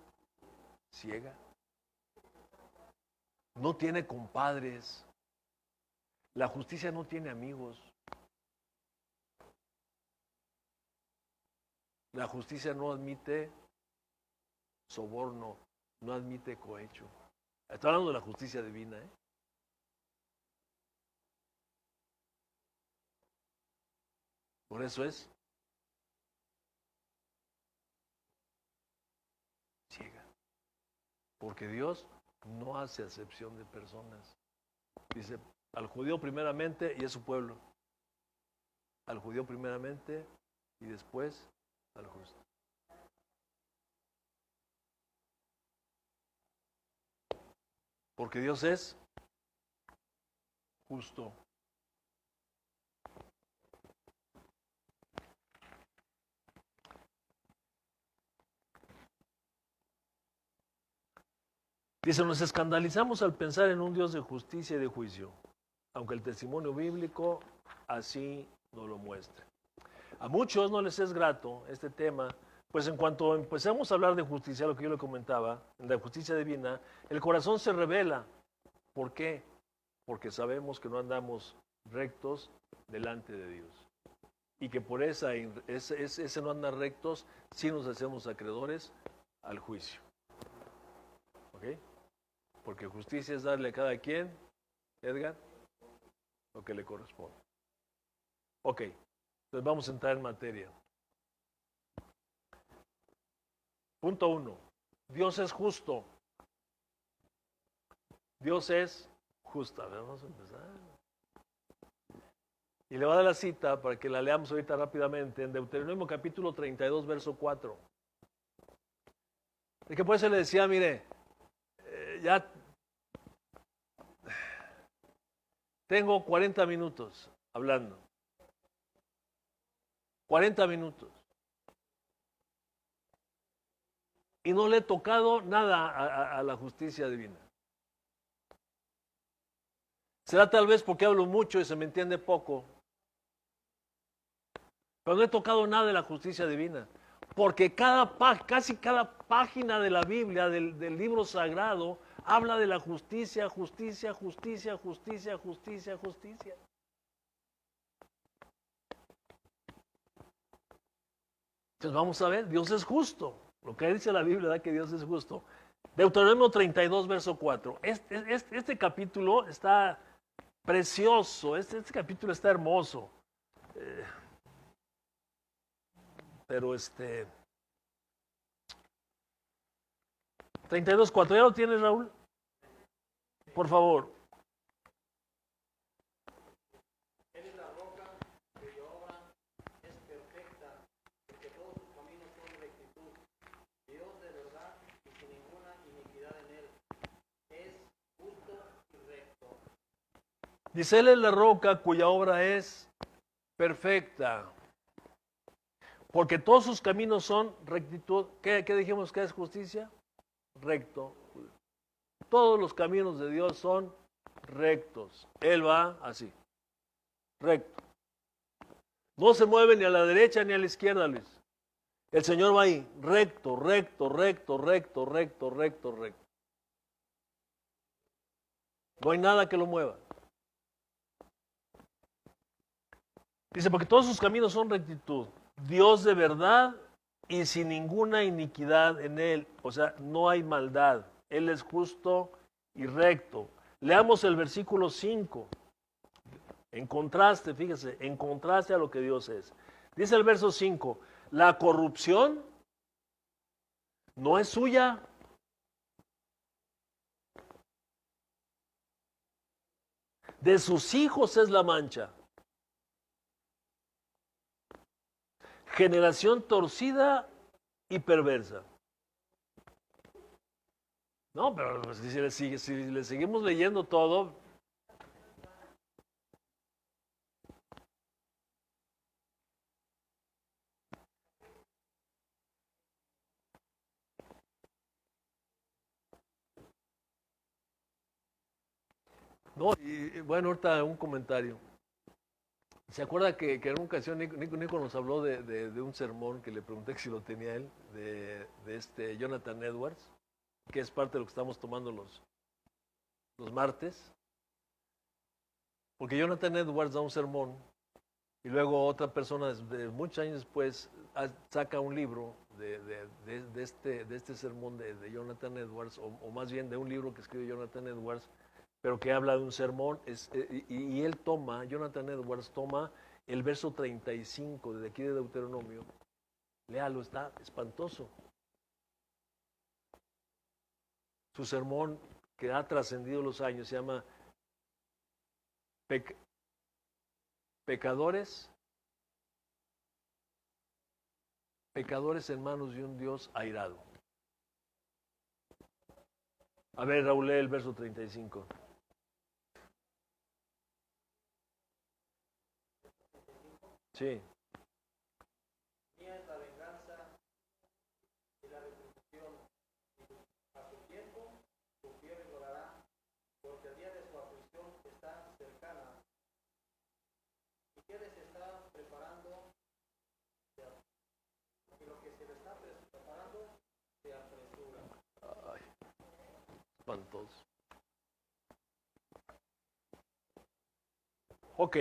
ciega. No tiene compadres. La justicia no tiene amigos. La justicia no admite soborno, no admite cohecho. Estoy hablando de la justicia divina, ¿eh? Por eso es ciega. Porque Dios no hace acepción de personas. Dice, al judío primeramente y es su pueblo. Al judío primeramente y después al justo. Porque Dios es justo. Dice, nos escandalizamos al pensar en un Dios de justicia y de juicio, aunque el testimonio bíblico así nos lo muestra. A muchos no les es grato este tema, pues en cuanto empecemos a hablar de justicia, lo que yo le comentaba, de justicia divina, el corazón se revela. ¿Por qué? Porque sabemos que no andamos rectos delante de Dios. Y que por ese no andar rectos, sí nos hacemos acreedores al juicio. ¿Ok? Porque justicia es darle a cada quien, Edgar, lo que le corresponde. Ok, entonces vamos a entrar en materia. Punto 1. Dios es justo. Dios es justo. A ver, vamos a empezar. Y le voy a dar la cita para que la leamos ahorita rápidamente en Deuteronomio capítulo 32, verso 4. El que por eso le decía, mire, ya tengo 40 minutos hablando. 40 minutos. Y no le he tocado nada a la justicia divina. Será tal vez porque hablo mucho y se me entiende poco. Pero no he tocado nada de la justicia divina. Porque casi cada página de la Biblia, del libro sagrado, habla de la justicia, justicia, justicia, justicia, justicia, justicia. Entonces vamos a ver, Dios es justo. Lo que dice la Biblia da que Dios es justo. Deuteronomio 32, verso 4. Este capítulo está precioso, este capítulo está hermoso. Pero 32, 4, ¿ya lo tienes, Raúl? Por favor. Él es la roca cuya obra es perfecta, porque todos sus caminos son rectitud. Dios de verdad y sin ninguna iniquidad en él. Es justo y recto. Dice, Él es la roca cuya obra es perfecta. Porque todos sus caminos son rectitud. ¿Qué dijimos que es justicia? Recto. Todos los caminos de Dios son rectos. Él va así, recto. No se mueve ni a la derecha ni a la izquierda, Luis. El Señor va ahí, recto, recto, recto, recto, recto, recto, recto. No hay nada que lo mueva. Dice, porque todos sus caminos son rectitud. Dios de verdad y sin ninguna iniquidad en él. O sea, no hay maldad. Él es justo y recto. Leamos el versículo 5. En contraste, fíjese, en contraste a lo que Dios es. Dice el verso 5, la corrupción no es suya. De sus hijos es la mancha. Generación torcida y perversa. No, pero pues, si le seguimos leyendo todo. No, y bueno, ahorita un comentario. ¿Se acuerda que en una ocasión Nico nos habló de un sermón que le pregunté si lo tenía él, de Jonathan Edwards, que es parte de lo que estamos tomando los martes? Porque Jonathan Edwards da un sermón y luego otra persona, muchos años después, saca un libro de este sermón de Jonathan Edwards, o más bien de un libro que escribe Jonathan Edwards, pero que habla de un sermón, y él Jonathan Edwards toma el verso 35 de aquí de Deuteronomio. Léalo, está espantoso. Su sermón que ha trascendido los años se llama Pecadores pecadores en manos de un Dios airado. A ver, Raúl, lee el verso 35. Sí. Mía es la venganza y la retribución, y a su tiempo su fiel llorará, porque el día de su aflicción está cercana. ¿Y qué les está preparando? Y lo que se le está preparando se apresura. Ay, espantoso. Ok.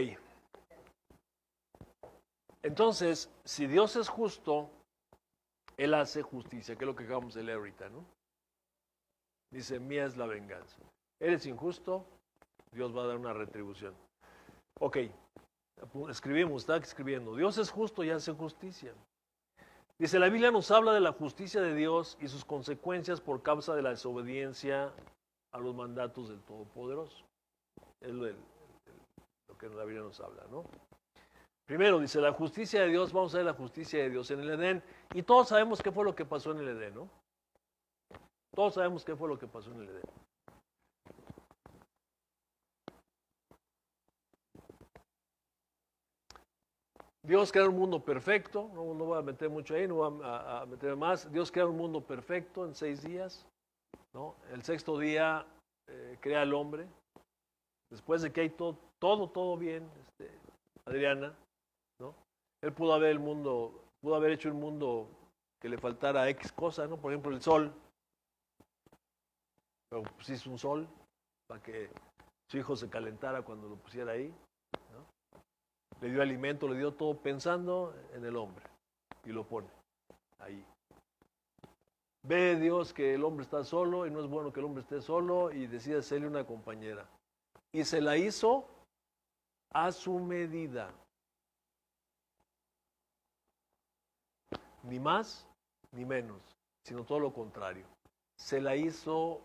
Entonces, si Dios es justo, Él hace justicia, que es lo que acabamos de leer ahorita, ¿no? Dice, mía es la venganza. Eres injusto, Dios va a dar una retribución. Ok, escribimos, está escribiendo. Dios es justo y hace justicia. Dice, la Biblia nos habla de la justicia de Dios y sus consecuencias por causa de la desobediencia a los mandatos del Todopoderoso. Es lo que la Biblia nos habla, ¿no? Primero, dice, la justicia de Dios, vamos a ver la justicia de Dios en el Edén. Y todos sabemos qué fue lo que pasó en el Edén, ¿no? Todos sabemos qué fue lo que pasó en el Edén. Dios crea un mundo perfecto, no voy a meter mucho ahí, no voy a meter más. Dios crea un mundo perfecto en 6 días, ¿no? El sexto día crea al hombre. Después de que hay todo bien, Adriana, ¿no? Él pudo haber hecho un mundo que le faltara X cosa, ¿no? Por ejemplo, el sol. Pero pues hizo un sol para que su hijo se calentara cuando lo pusiera ahí, ¿no? Le dio alimento, le dio todo pensando en el hombre y lo pone ahí. Ve Dios que el hombre está solo y no es bueno que el hombre esté solo y decide hacerle una compañera. Y se la hizo a su medida. Ni más ni menos, sino todo lo contrario. Se la hizo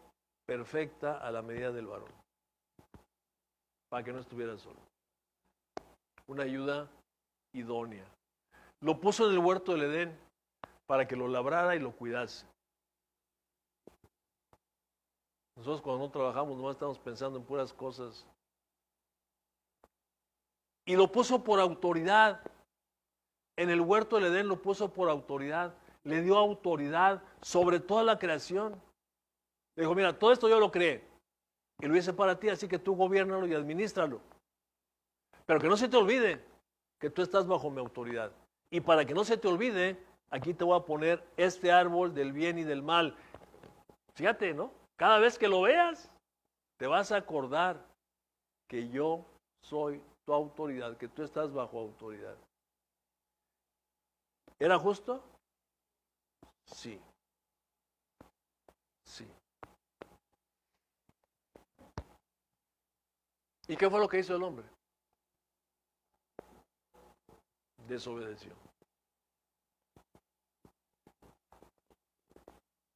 perfecta a la medida del varón, para que no estuviera solo. Una ayuda idónea. Lo puso en el huerto del Edén para que lo labrara y lo cuidase. Nosotros cuando no trabajamos nomás estamos pensando en puras cosas. Y lo puso por autoridad. En el huerto del Edén lo puso por autoridad. Le dio autoridad sobre toda la creación. Le dijo, mira, todo esto yo lo creé. Y lo hice para ti, así que tú gobiérnalo y administralo. Pero que no se te olvide que tú estás bajo mi autoridad. Y para que no se te olvide, aquí te voy a poner este árbol del bien y del mal. Fíjate, ¿no? Cada vez que lo veas, te vas a acordar que yo soy tu autoridad, que tú estás bajo autoridad. ¿Era justo? Sí. Sí. ¿Y qué fue lo que hizo el hombre? Desobedeció.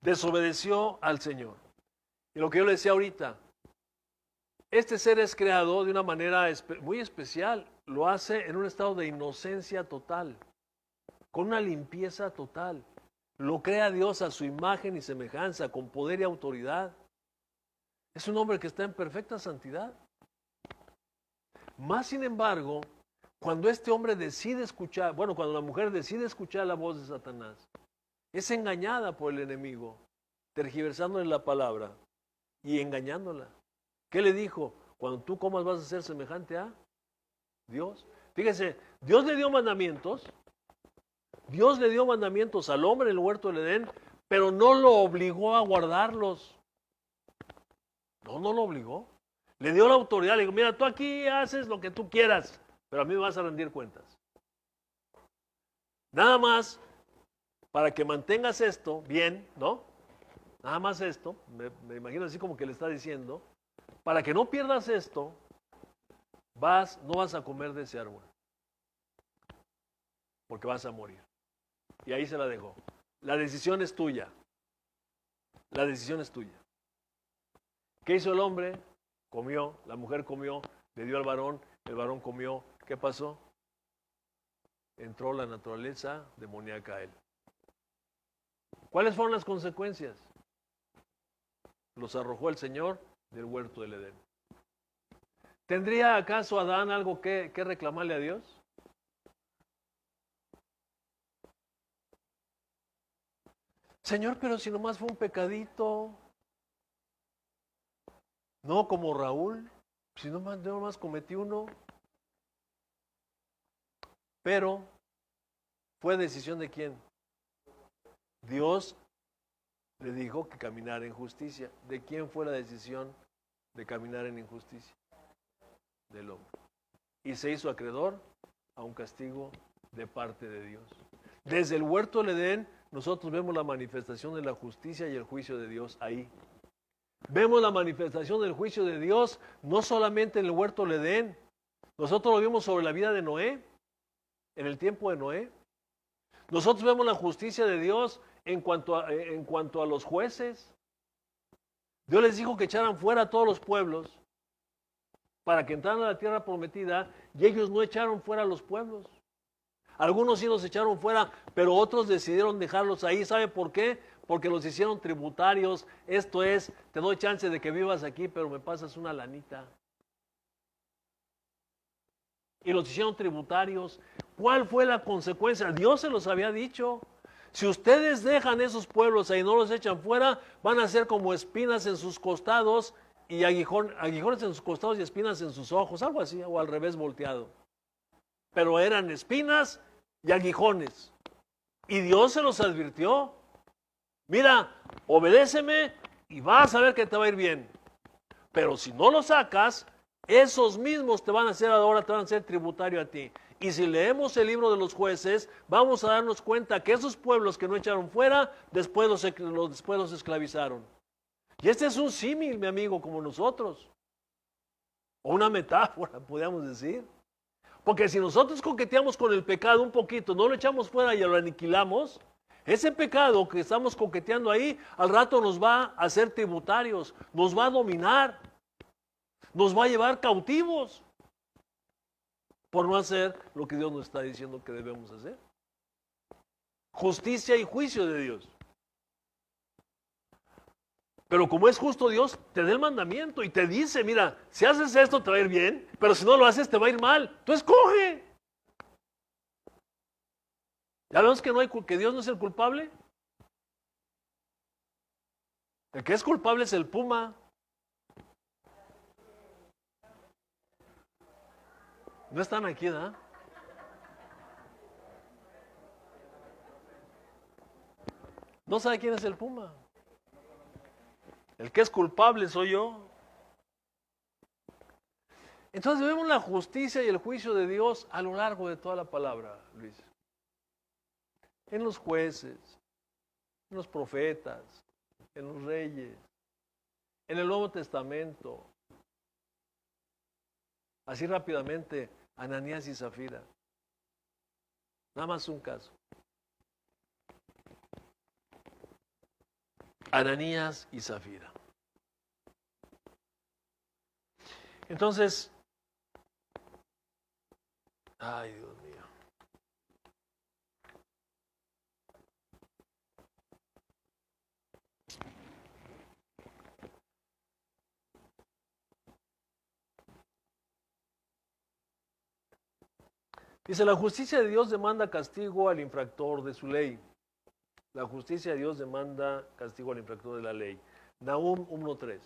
Desobedeció al Señor. Y lo que yo le decía ahorita, este ser es creado de una manera muy especial. Lo hace en un estado de inocencia total, con una limpieza total. Lo crea Dios a su imagen y semejanza, con poder y autoridad. Es un hombre que está en perfecta santidad. Más sin embargo, cuando este hombre decide escuchar, cuando la mujer decide escuchar la voz de Satanás, es engañada por el enemigo, tergiversándole la palabra y engañándola. ¿Qué le dijo? Cuando tú comas vas a ser semejante a Dios. Fíjese, Dios le dio mandamientos. Dios le dio mandamientos al hombre en el huerto del Edén, pero no lo obligó a guardarlos. No lo obligó. Le dio la autoridad, le dijo, mira, tú aquí haces lo que tú quieras, pero a mí me vas a rendir cuentas. Nada más, para que mantengas esto bien, ¿no? Nada más esto, me imagino así como que le está diciendo, para que no pierdas esto, no vas a comer de ese árbol, porque vas a morir. Y ahí se la dejó. La decisión es tuya. La decisión es tuya. ¿Qué hizo el hombre? Comió, la mujer comió, le dio al varón, el varón comió. ¿Qué pasó? Entró la naturaleza demoníaca a él. ¿Cuáles fueron las consecuencias? Los arrojó el Señor del huerto del Edén. ¿Tendría acaso Adán algo que reclamarle a Dios? Señor, pero si nomás fue un pecadito. No como Raúl, si nomás cometí uno. Pero, ¿fue decisión de quién? Dios le dijo que caminara en justicia. ¿De quién fue la decisión de caminar en injusticia? Del hombre. Y se hizo acreedor a un castigo de parte de Dios. Desde el huerto del Edén, nosotros vemos la manifestación de la justicia y el juicio de Dios ahí. Vemos la manifestación del juicio de Dios no solamente en el huerto del Edén. Nosotros lo vimos sobre la vida de Noé, en el tiempo de Noé. Nosotros vemos la justicia de Dios en cuanto a los jueces. Dios les dijo que echaran fuera a todos los pueblos para que entraran a la tierra prometida, y ellos no echaron fuera a los pueblos. Algunos sí los echaron fuera, pero otros decidieron dejarlos ahí. ¿Sabe por qué? Porque los hicieron tributarios. Esto es, te doy chance de que vivas aquí, pero me pasas una lanita. Y los hicieron tributarios. ¿Cuál fue la consecuencia? Dios se los había dicho. Si ustedes dejan esos pueblos ahí y no los echan fuera, van a ser como espinas en sus costados y aguijones en sus costados y espinas en sus ojos, algo así, o al revés volteado. Pero eran espinas y aguijones. Y Dios se los advirtió. Mira, obedéceme y vas a ver que te va a ir bien. Pero si no lo sacas, esos mismos te van a hacer ahora, te van a hacer tributario a ti. Y si leemos el libro de los jueces, vamos a darnos cuenta que esos pueblos que no echaron fuera, después los esclavizaron. Y este es un símil, mi amigo, como nosotros. O una metáfora, podríamos decir. Porque si nosotros coqueteamos con el pecado un poquito, no lo echamos fuera y lo aniquilamos, ese pecado que estamos coqueteando ahí, al rato nos va a hacer tributarios, nos va a dominar, nos va a llevar cautivos por no hacer lo que Dios nos está diciendo que debemos hacer. Justicia y juicio de Dios. Pero como es justo Dios, te da el mandamiento y te dice, mira, si haces esto te va a ir bien, pero si no lo haces te va a ir mal. Tú escoge. ¿Ya vemos que Dios no es el culpable? El que es culpable es el puma. No están aquí, ¿verdad? No sabe quién es el puma. El que es culpable soy yo. Entonces vemos la justicia y el juicio de Dios a lo largo de toda la palabra, Luis. En los jueces, en los profetas, en los reyes, en el Nuevo Testamento. Así rápidamente, Ananías y Zafira. Nada más un caso. Ananías y Zafira. Entonces, ay Dios mío. Dice, la justicia de Dios demanda castigo al infractor de su ley. La justicia de Dios demanda castigo al infractor de la ley. Nahum 1:3.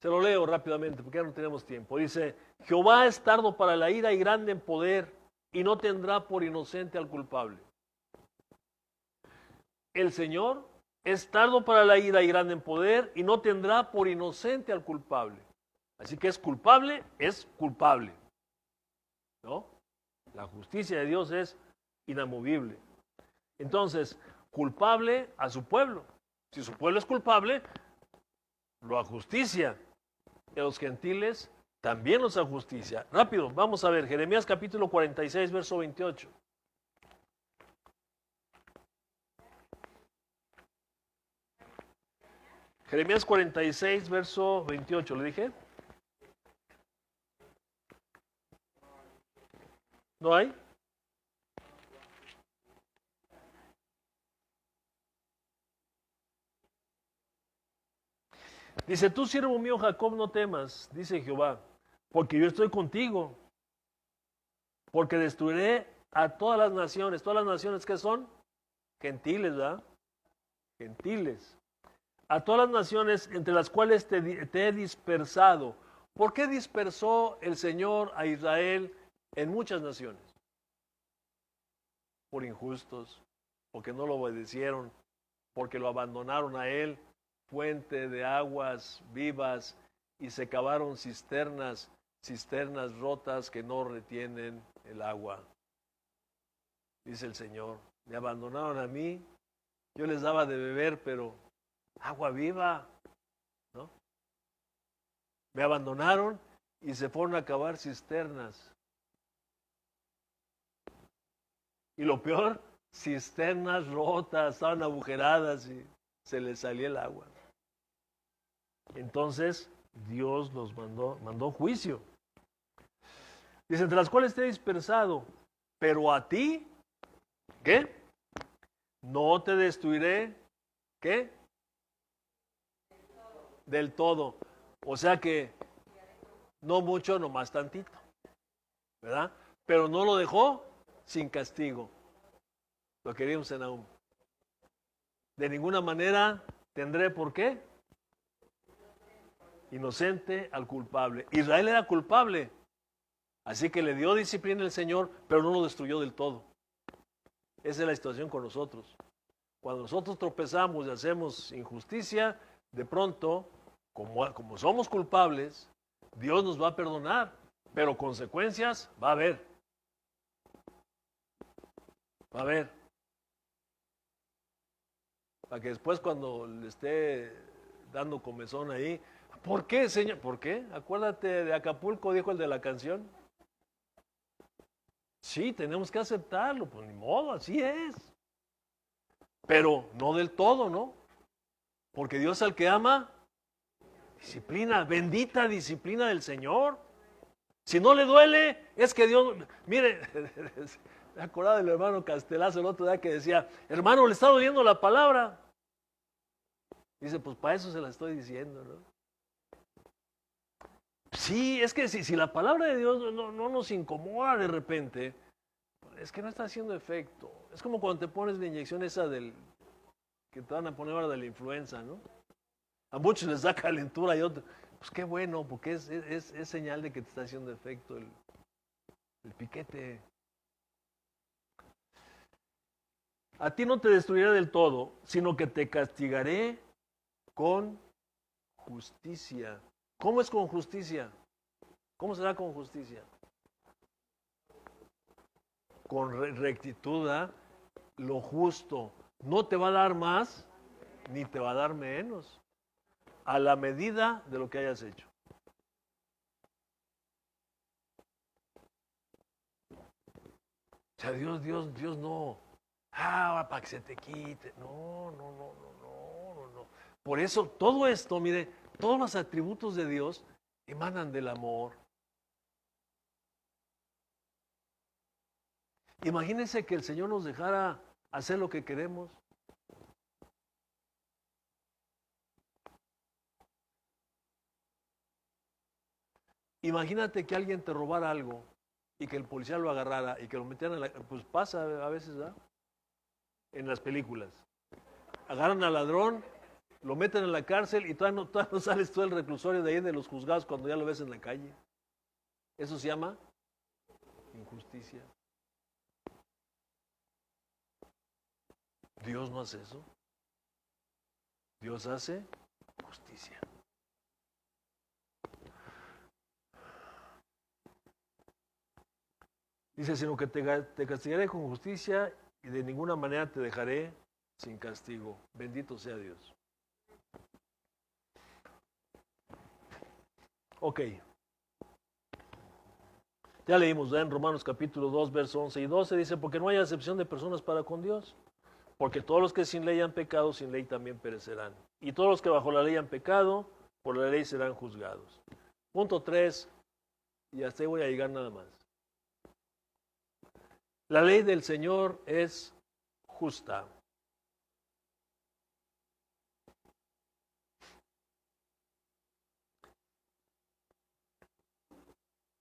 Se lo leo rápidamente porque ya no tenemos tiempo. Dice, Jehová es tardo para la ira y grande en poder, y no tendrá por inocente al culpable. El Señor es tardo para la ira y grande en poder, y no tendrá por inocente al culpable. Así que es culpable, ¿no? La justicia de Dios es inamovible. Entonces, culpable a su pueblo. Si su pueblo es culpable, lo ajusticia. Y a los gentiles también los ajusticia. Rápido, vamos a ver, Jeremías capítulo 46, verso 28. Jeremías 46, verso 28, ¿le dije? ¿No hay? Dice, tú siervo mío Jacob, no temas, dice Jehová, porque yo estoy contigo, porque destruiré a todas las naciones que son gentiles, ¿verdad? Gentiles. A todas las naciones entre las cuales te he dispersado. ¿Por qué dispersó el Señor a Israel en muchas naciones? Por injustos, porque no lo obedecieron, porque lo abandonaron a Él, fuente de aguas vivas, y se cavaron cisternas rotas que no retienen el agua. Dice el Señor, me abandonaron a mí, yo les daba de beber, pero agua viva, ¿no? Me abandonaron y se fueron a cavar cisternas. Y lo peor, cisternas rotas, estaban agujeradas y se les salía el agua. Entonces Dios los mandó juicio. Dice, entre las cuales te he dispersado, pero a ti, ¿qué? No te destruiré, ¿qué? Del todo. O sea que no mucho, nomás tantito, ¿verdad? Pero no lo dejó sin castigo. Lo queríamos en Nahum. De ninguna manera tendré por qué. Inocente al culpable. Israel era culpable. Así que le dio disciplina el Señor, pero no lo destruyó del todo. Esa es la situación con nosotros. Cuando nosotros tropezamos y hacemos injusticia, de pronto, como somos culpables, Dios nos va a perdonar, pero consecuencias va a haber. Va a haber. Para que después cuando le esté dando comezón ahí, ¿por qué, Señor? ¿Por qué? Acuérdate de Acapulco, dijo el de la canción. Sí, tenemos que aceptarlo, pues ni modo, así es. Pero no del todo, ¿no? Porque Dios al que ama, disciplina, bendita disciplina del Señor. Si no le duele, es que Dios, mire, me acordaba del hermano Castelazo el otro día que decía, hermano, le está doliendo la palabra. Dice, pues para eso se la estoy diciendo, ¿no? Sí, es que si la palabra de Dios no nos incomoda de repente, es que no está haciendo efecto. Es como cuando te pones la inyección esa que te van a poner ahora de la influenza, ¿no? A muchos les da calentura y otros, pues qué bueno, porque es señal de que te está haciendo efecto el piquete. A ti no te destruiré del todo, sino que te castigaré con justicia. ¿Cómo es con justicia? ¿Cómo será con justicia? Con rectitud, ¿eh? Lo justo. No te va a dar más, ni te va a dar menos. A la medida de lo que hayas hecho. O sea, Dios no. Para que se te quite. No. Por eso, todo esto, mire, todos los atributos de Dios emanan del amor. Imagínense que el Señor nos dejara hacer lo que queremos. Imagínate que alguien te robara algo y que el policía lo agarrara y que lo metieran en la... Pues pasa a veces, ¿verdad? En las películas. Agarran al ladrón, lo meten en la cárcel y todavía no sales tú del reclusorio de ahí de los juzgados cuando ya lo ves en la calle. Eso se llama injusticia. Dios no hace eso. Dios hace justicia. Dice, sino que te castigaré con justicia y de ninguna manera te dejaré sin castigo. Bendito sea Dios. Ok. Ya leímos en Romanos capítulo 2, versos 11 y 12, dice, porque no hay acepción de personas para con Dios, porque todos los que sin ley han pecado, sin ley también perecerán. Y todos los que bajo la ley han pecado, por la ley serán juzgados. Punto 3, y hasta ahí voy a llegar nada más. La ley del Señor es justa.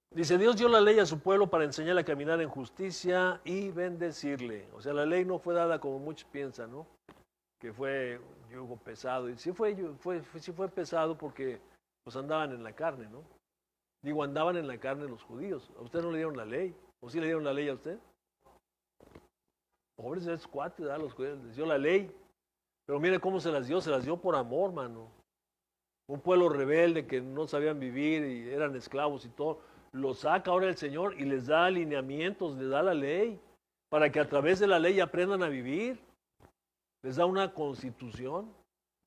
Dice, Dios dio la ley a su pueblo para enseñarle a caminar en justicia y bendecirle. O sea, la ley no fue dada como muchos piensan, ¿no? Que fue yugo pesado. Y sí fue pesado porque pues andaban en la carne, ¿no? Digo, andaban en la carne los judíos. ¿A usted no le dieron la ley? ¿O sí le dieron la ley a usted? Pobres esos cuates, ¿verdad? Los judíos les dio la ley. Pero mire cómo se las dio por amor, mano. Un pueblo rebelde que no sabían vivir y eran esclavos y todo. Los saca ahora el Señor y les da alineamientos, les da la ley, para que a través de la ley aprendan a vivir. Les da una constitución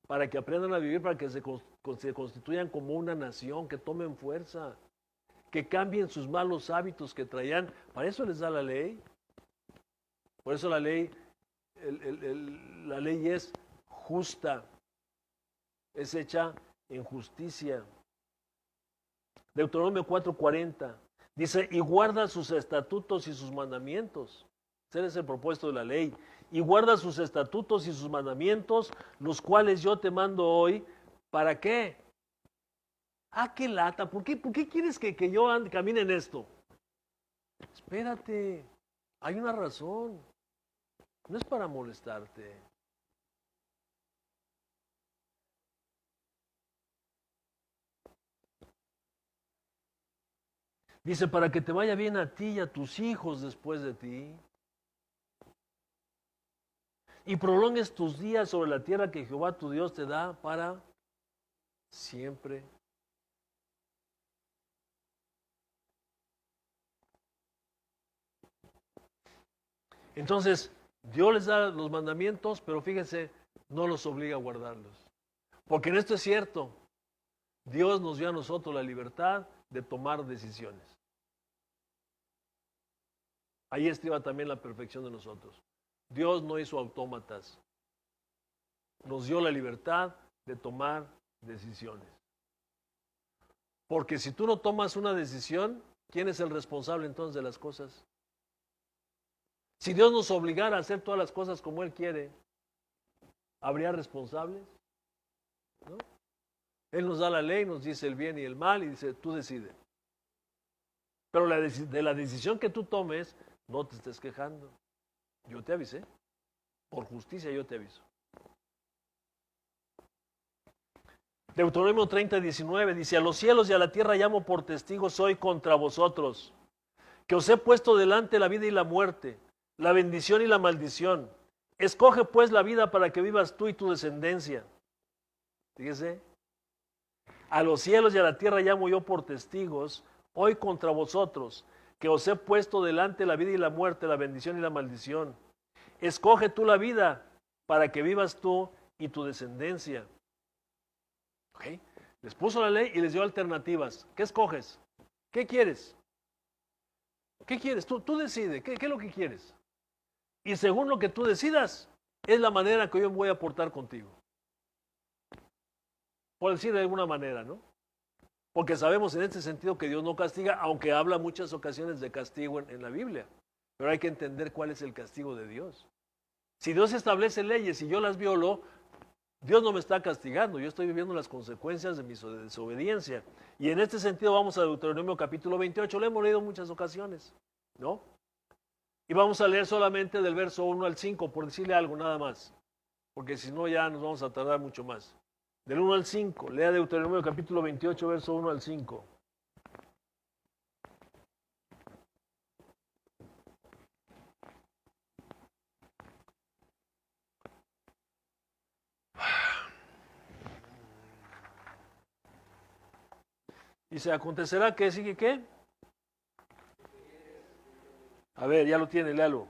para que aprendan a vivir, para que se constituyan como una nación, que tomen fuerza, que cambien sus malos hábitos que traían. Para eso les da la ley. Por eso la ley, la ley es justa, es hecha en justicia. Deuteronomio 4:40 dice, y guarda sus estatutos y sus mandamientos. Ese es el propósito de la ley. Y guarda sus estatutos y sus mandamientos, los cuales yo te mando hoy. ¿Para qué? Ah, qué lata. ¿Por qué quieres que yo camine en esto? Espérate. Hay una razón. No es para molestarte. Dice, para que te vaya bien a ti y a tus hijos después de ti. Y prolongues tus días sobre la tierra que Jehová tu Dios te da para siempre. Entonces, Dios les da los mandamientos, pero fíjense, no los obliga a guardarlos. Porque en esto es cierto, Dios nos dio a nosotros la libertad de tomar decisiones. Ahí estriba también la perfección de nosotros. Dios no hizo autómatas. Nos dio la libertad de tomar decisiones. Porque si tú no tomas una decisión, ¿quién es el responsable entonces de las cosas? Si Dios nos obligara a hacer todas las cosas como Él quiere, ¿habría responsables? ¿No? Él nos da la ley, nos dice el bien y el mal y dice, tú decides. Pero de la decisión que tú tomes, no te estés quejando. Yo te avisé. Por justicia yo te aviso. Deuteronomio 30:19 dice, a los cielos y a la tierra llamo por testigos hoy contra vosotros, que os he puesto delante la vida y la muerte, la bendición y la maldición. Escoge pues la vida para que vivas tú y tu descendencia. Fíjese, a los cielos y a la tierra llamo yo por testigos hoy contra vosotros, que os he puesto delante la vida y la muerte, la bendición y la maldición. Escoge tú la vida para que vivas tú y tu descendencia. ¿Okay? Les puso la ley y les dio alternativas. ¿Qué escoges? ¿Qué quieres? ¿Qué quieres? Tú decides. ¿Qué es lo que quieres? Y según lo que tú decidas, es la manera que yo voy a aportar contigo. Por decir de alguna manera, ¿no? Porque sabemos en este sentido que Dios no castiga, aunque habla muchas ocasiones de castigo en la Biblia. Pero hay que entender cuál es el castigo de Dios. Si Dios establece leyes y yo las violo, Dios no me está castigando, yo estoy viviendo las consecuencias de mi desobediencia. Y en este sentido vamos a Deuteronomio capítulo 28, lo hemos leído en muchas ocasiones, ¿no? Y vamos a leer solamente del verso 1 al 5, por decirle algo nada más, porque si no ya nos vamos a tardar mucho más. Del 1 al 5, lea Deuteronomio capítulo 28, verso 1 al 5. Dice, acontecerá que sigue qué. A ver, ya lo tiene, léalo.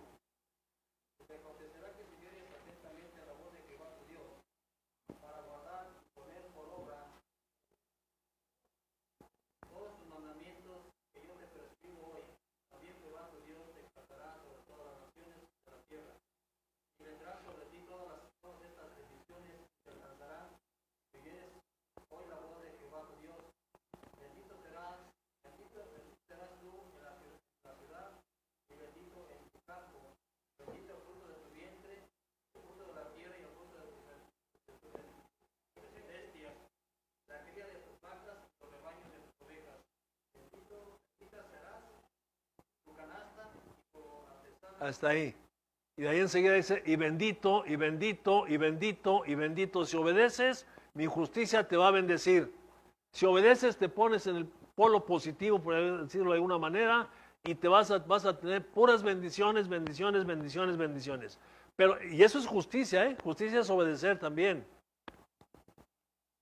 Hasta ahí. Y de ahí enseguida dice, y bendito, y bendito, y bendito, y bendito. Si obedeces, mi justicia te va a bendecir. Si obedeces, te pones en el polo positivo, por decirlo de alguna manera, y te vas a tener puras bendiciones, bendiciones, bendiciones, bendiciones. Pero, y eso es justicia, ¿eh? Justicia es obedecer también.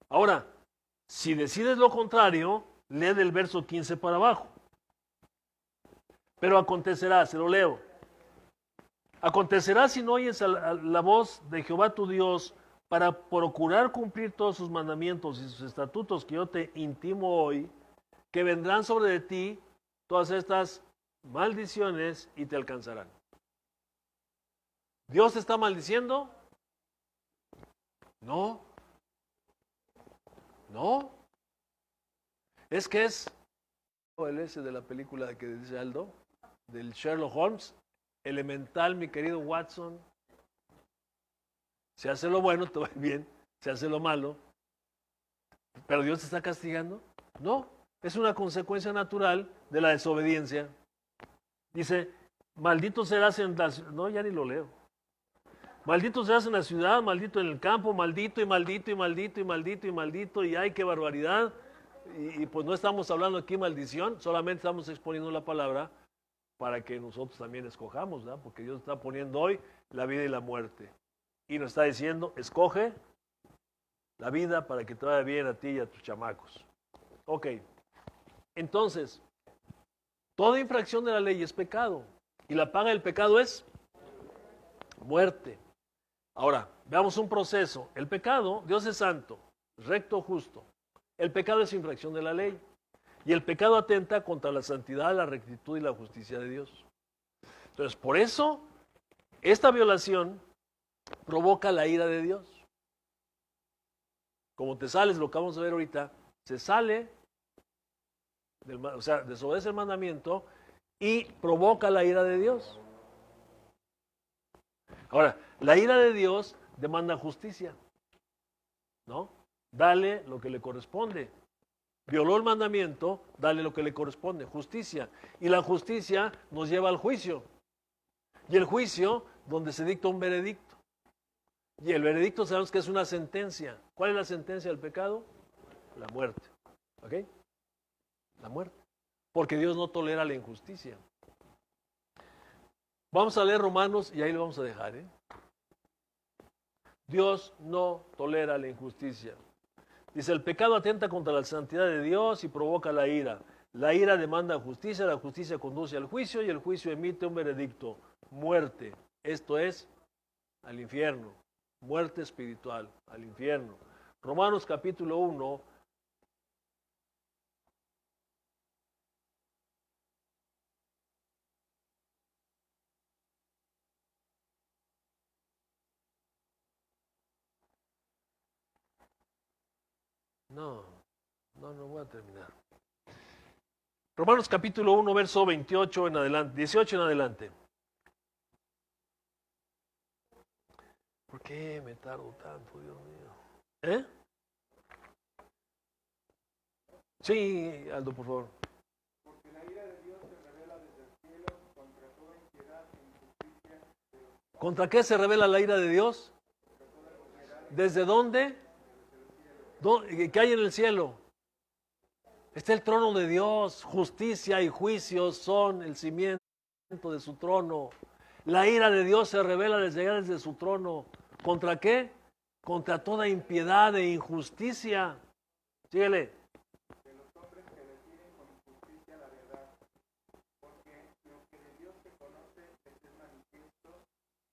Ahora, si decides lo contrario, lee del verso 15 para abajo. Pero acontecerá, se lo leo. Acontecerá si no oyes a la voz de Jehová tu Dios para procurar cumplir todos sus mandamientos y sus estatutos que yo te intimo hoy, que vendrán sobre de ti todas estas maldiciones y te alcanzarán. ¿Dios te está maldiciendo? No. No. Es que es el ese de la película que dice Aldo, del Sherlock Holmes, elemental, mi querido Watson. Si hace lo bueno, te va bien. Si hace lo malo. ¿Pero Dios te está castigando? No. Es una consecuencia natural de la desobediencia. Dice, maldito serás en la ciudad. No, ya ni lo leo. Maldito serás en la ciudad, maldito en el campo, maldito y maldito y maldito y maldito y maldito. Y ay, qué barbaridad. Y pues no estamos hablando aquí maldición, solamente estamos exponiendo la palabra para que nosotros también escojamos, ¿verdad? Porque Dios está poniendo hoy la vida y la muerte. Y nos está diciendo, escoge la vida para que te vaya bien a ti y a tus chamacos. Ok, entonces, toda infracción de la ley es pecado. Y la paga del pecado es muerte. Ahora, veamos un proceso. El pecado, Dios es santo, recto, justo. El pecado es infracción de la ley. Y el pecado atenta contra la santidad, la rectitud y la justicia de Dios. Entonces, por eso, esta violación provoca la ira de Dios. Como te sales, lo que vamos a ver ahorita, se sale, o sea, desobedece el mandamiento y provoca la ira de Dios. Ahora, la ira de Dios demanda justicia, ¿no? Dale lo que le corresponde. Violó el mandamiento, dale lo que le corresponde, justicia. Y la justicia nos lleva al juicio. Y el juicio, donde se dicta un veredicto. Y el veredicto sabemos que es una sentencia. ¿Cuál es la sentencia del pecado? La muerte. ¿Ok? La muerte. Porque Dios no tolera la injusticia. Vamos a leer Romanos y ahí lo vamos a dejar, ¿eh? Dios no tolera la injusticia. Dice, el pecado atenta contra la santidad de Dios y provoca la ira. La ira demanda justicia, la justicia conduce al juicio y el juicio emite un veredicto, muerte. Esto es, al infierno. Muerte espiritual, al infierno. Romanos capítulo 1. No voy a terminar. Romanos capítulo 1, verso 28 en adelante, 18 en adelante. ¿Por qué me tardo tanto, Dios mío? ¿Eh? Sí, Aldo, por favor. Porque la ira de Dios se revela desde el cielo contra toda impiedad e injusticia. ¿Contra qué se revela la ira de Dios? ¿Desde dónde? ¿Qué hay en el cielo? Está el trono de Dios. Justicia y juicio son el cimiento de su trono. La ira de Dios se revela desde su trono. ¿Contra qué? Contra toda impiedad e injusticia. Síguele. De los hombres que deciden con injusticia la verdad. Porque lo que de Dios se conoce es manifiesto,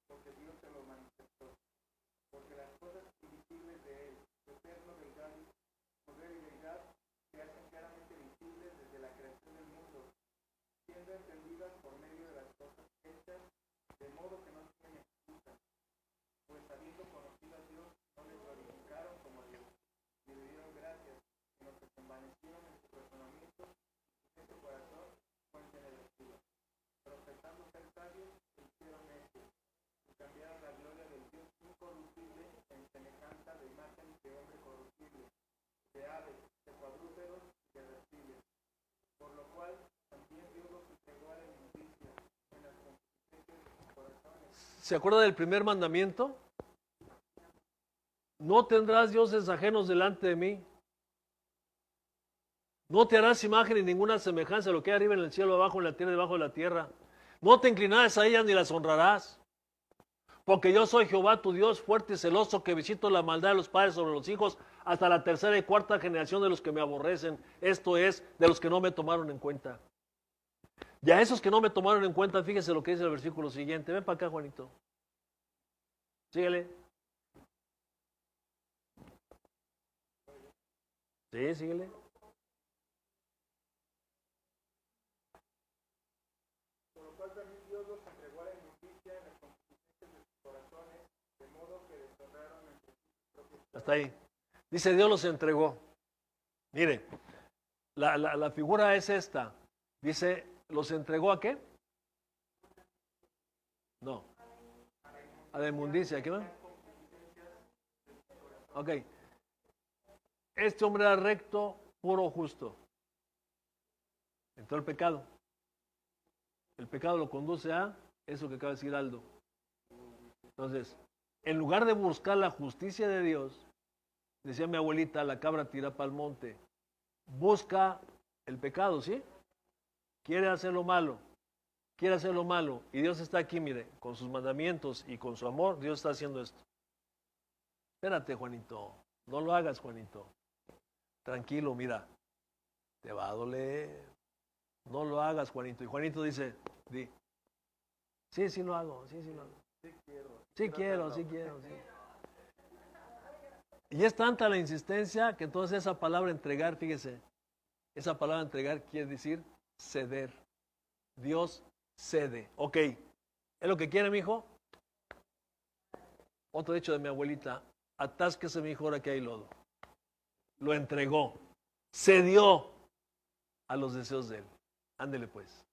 porque Dios se lo manifestó. Porque las cosas invisibles de Él, su eterno poder y deidad, se hacen claramente visibles desde la creación del mundo, siendo entendidas por medio de las cosas hechas, de modo que no tienen excusa. Pues habiendo conocido a Dios, no le glorificaron como Dios, ni le dieron gracias, sino que ¿Se acuerda del primer mandamiento? No tendrás dioses ajenos delante de mí. No te harás imagen ni ninguna semejanza de lo que hay arriba en el cielo, abajo en la tierra, debajo de la tierra. No te inclinarás a ellas ni las honrarás. Porque yo soy Jehová tu Dios, fuerte y celoso, que visito la maldad de los padres sobre los hijos hasta la tercera y cuarta generación de los que me aborrecen. Esto es, de los que no me tomaron en cuenta. Y a esos que no me tomaron en cuenta, fíjese lo que dice el versículo siguiente. Ven para acá, Juanito. Síguele. Sí, síguele. Por lo cual también Dios los entregó a la injusticia en las concupiscencias de sus corazones, de modo que deshonraron entre sus propios. Hasta ahí. Dice, Dios los entregó. Mire, la figura es esta. Dice, ¿los entregó a qué? No. A la inmundicia. ¿Qué más? Ok. Este hombre era recto, puro, justo. Entró el pecado. El pecado lo conduce a eso que acaba de decir Aldo. Entonces, en lugar de buscar la justicia de Dios, decía mi abuelita, la cabra tira para el monte. Busca el pecado, ¿sí? Quiere hacer lo malo. Quiere hacer lo malo. Y Dios está aquí, mire, con sus mandamientos y con su amor, Dios está haciendo esto. Espérate, Juanito. No lo hagas, Juanito. Tranquilo, mira. Te va a doler. No lo hagas, Juanito. Y Juanito dice, di. Sí, sí lo hago. Sí, sí lo hago. Sí quiero. Sí. Y es tanta la insistencia que entonces esa palabra entregar, fíjese, esa palabra entregar quiere decir ceder. Dios cede. Ok. ¿Es lo que quiere, mi hijo? Otro dicho de mi abuelita, atásquese, mi hijo, ahora que hay lodo. Lo entregó. Cedió a los deseos de él. Ándele pues.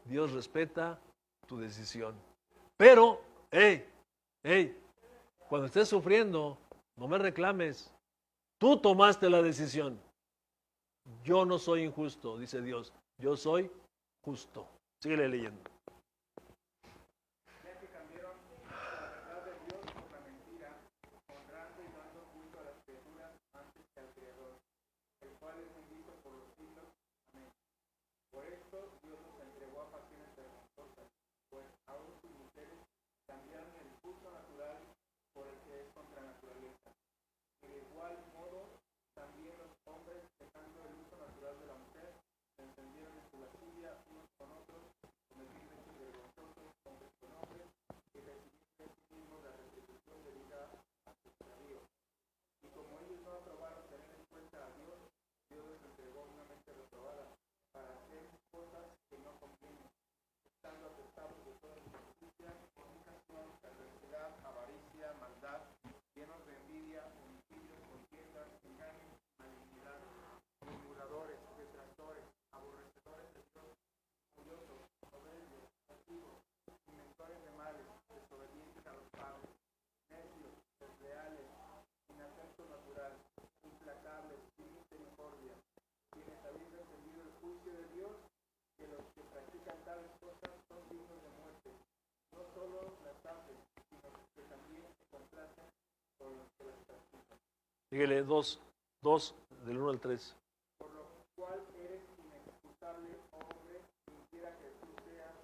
Dios respeta tu decisión. Pero, cuando estés sufriendo, no me reclames. Tú tomaste la decisión. Yo no soy injusto, dice Dios. Yo soy justo. Síguele leyendo. Ya que cambiaron la verdad de Dios por la mentira, honrando y dando culto a las criaturas antes que al Creador, el cual es bendito por los siglos. Amén. Por esto Dios los entregó a pasiones vergonzosas, pues aún sus mujeres cambiaron el curso natural por el que es contra naturaleza. Y de igual modo, también los hombres, dejando el uso natural de la mujer, se encendieron en su lascivia unos con otros, cometiendo hechos vergonzosos, hombres con hombres, y recibiendo de sí mismos la retribución debida a su extravío. Y como ellos no aprobaron tener en cuenta a Dios, Dios les entregó una mente reprobada para hacer cosas que no convienen, estando atestados de toda injusticia, fornicación, perversidad, avaricia, maldad, llenos de envidia, homicidios, contiendas, engaños, malignidad, murmuradores, detractores, aborrecedores de Dios, orgullosos, soberbios, altivos, inventores de males, desobedientes a los padres, necios, desleales, sin afecto natural, implacables, sin misericordia, quienes habiendo entendido el juicio de Dios, que los que practican tales cosas son dignos de muerte, no solo las hacen, sino que también se complacen con los que las practican. Síguele 2, del 1 al 3. Por lo cual eres inexcusable, hombre, quinquiera que tú seas,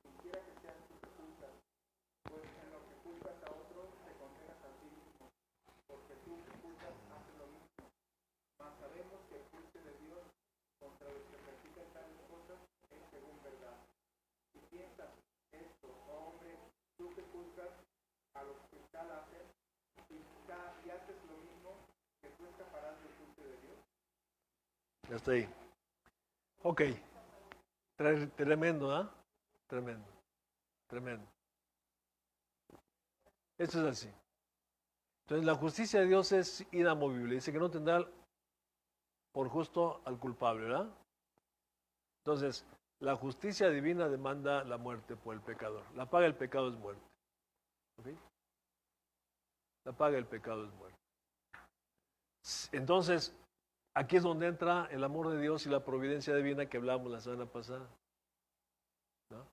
quinquiera que seas tú que culpas, pues en lo que culpas a otro te condenas a ti mismo, porque tú que culpas haces lo mismo. Mas sabemos que el juicio de Dios contra los que practican tales cosas es según verdad. Si piensas esto, oh hombre, tú que juzgas a los que tal hacen, y haces lo mismo, que tú escaparás del juicio de Dios. Ya está ahí. Ok. Tremendo, ¿ah? Tremendo. Esto es así. Entonces la justicia de Dios es inamovible. Dice que no tendrá por justo al culpable, ¿verdad? Entonces, la justicia divina demanda la muerte por el pecador. La paga del pecado es muerte. ¿Ok? La paga del pecado es muerte. Entonces, aquí es donde entra el amor de Dios y la providencia divina que hablamos la semana pasada. ¿No?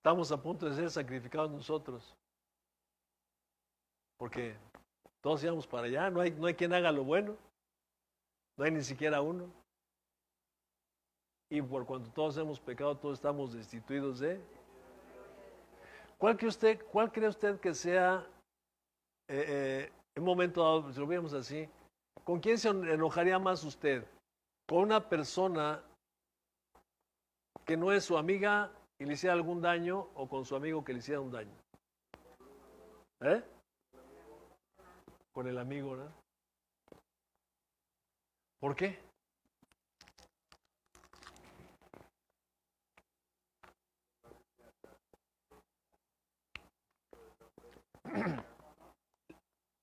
Estamos a punto de ser sacrificados nosotros. Porque todos íbamos para allá, no hay quien haga lo bueno. No hay ni siquiera uno. Y por cuanto todos hemos pecado, todos estamos destituidos de. ¿Cuál cree usted que sea, en un momento dado, si lo viéramos así, con quién se enojaría más usted? ¿Con una persona que no es su amiga y le hiciera algún daño, o con su amigo que le hiciera un daño? Con el amigo, ¿no? ¿Por qué?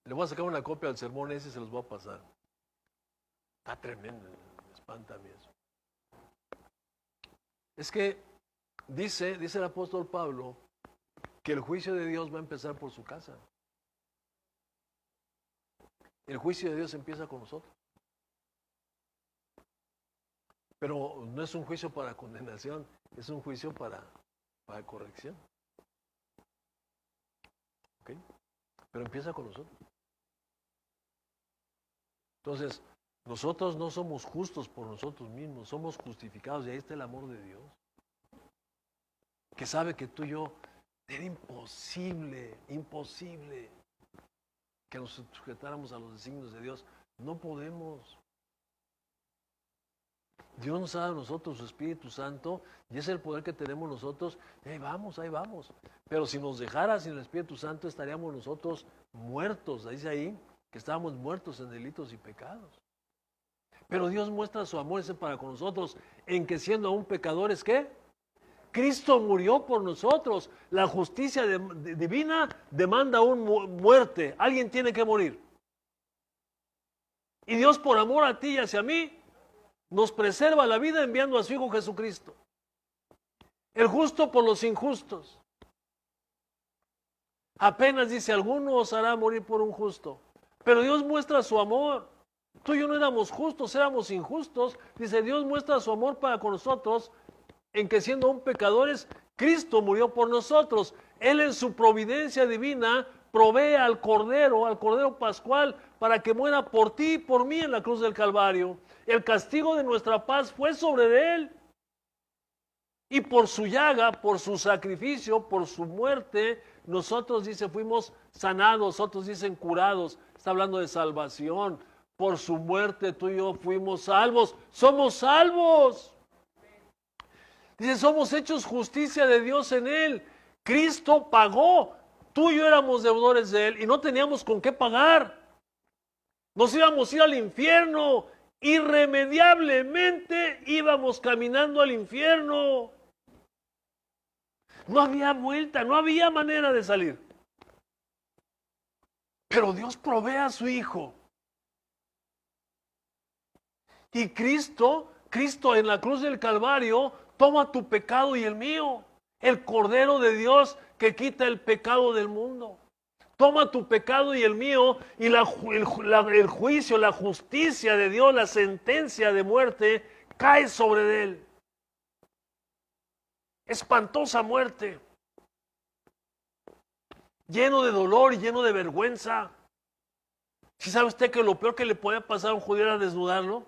Le voy a sacar una copia del sermón ese y se los voy a pasar. Está tremendo, me espanta a mí eso. Es que dice el apóstol Pablo que el juicio de Dios va a empezar por su casa. El juicio de Dios empieza con nosotros. Pero no es un juicio para condenación, es un juicio para corrección. ¿Ok? Pero empieza con nosotros. Entonces, nosotros no somos justos por nosotros mismos, somos justificados, y ahí está el amor de Dios. Que sabe que tú y yo era imposible que nos sujetáramos a los designios de Dios. No podemos. Dios nos ha dado a nosotros su Espíritu Santo y es el poder que tenemos nosotros. Y ahí vamos. Pero si nos dejara sin el Espíritu Santo, estaríamos nosotros muertos. Dice ahí que estábamos muertos en delitos y pecados. Pero Dios muestra su amor ese para con nosotros, en que siendo aún pecadores, ¿qué? Cristo murió por nosotros. La justicia divina demanda muerte. Alguien tiene que morir. Y Dios, por amor a ti y hacia mí, nos preserva la vida enviando a su Hijo Jesucristo. El justo por los injustos. Apenas dice, alguno os hará morir por un justo. Pero Dios muestra su amor. Tú y yo no éramos justos, éramos injustos. Dice, Dios muestra su amor para con nosotros, en que siendo aún pecadores, Cristo murió por nosotros. Él en su providencia divina provee al Cordero Pascual, para que muera por ti y por mí en la cruz del Calvario. El castigo de nuestra paz fue sobre él. Y por su llaga, por su sacrificio, por su muerte, nosotros, dice, fuimos sanados, otros dicen curados. Está hablando de salvación. Por su muerte tú y yo fuimos salvos. Somos salvos. Dice, somos hechos justicia de Dios en él. Cristo pagó. Tú y yo éramos deudores de él y no teníamos con qué pagar. Nos íbamos a ir al infierno. Irremediablemente íbamos caminando al infierno. No había vuelta, no había manera de salir. Pero Dios provee a su Hijo. Y Cristo en la cruz del Calvario toma tu pecado y el mío. El Cordero de Dios que quita el pecado del mundo. Toma tu pecado y el mío, y el juicio, la justicia de Dios, la sentencia de muerte cae sobre él. Espantosa muerte. Lleno de dolor y lleno de vergüenza. ¿Sí sabe usted que lo peor que le podía pasar a un judío era desnudarlo?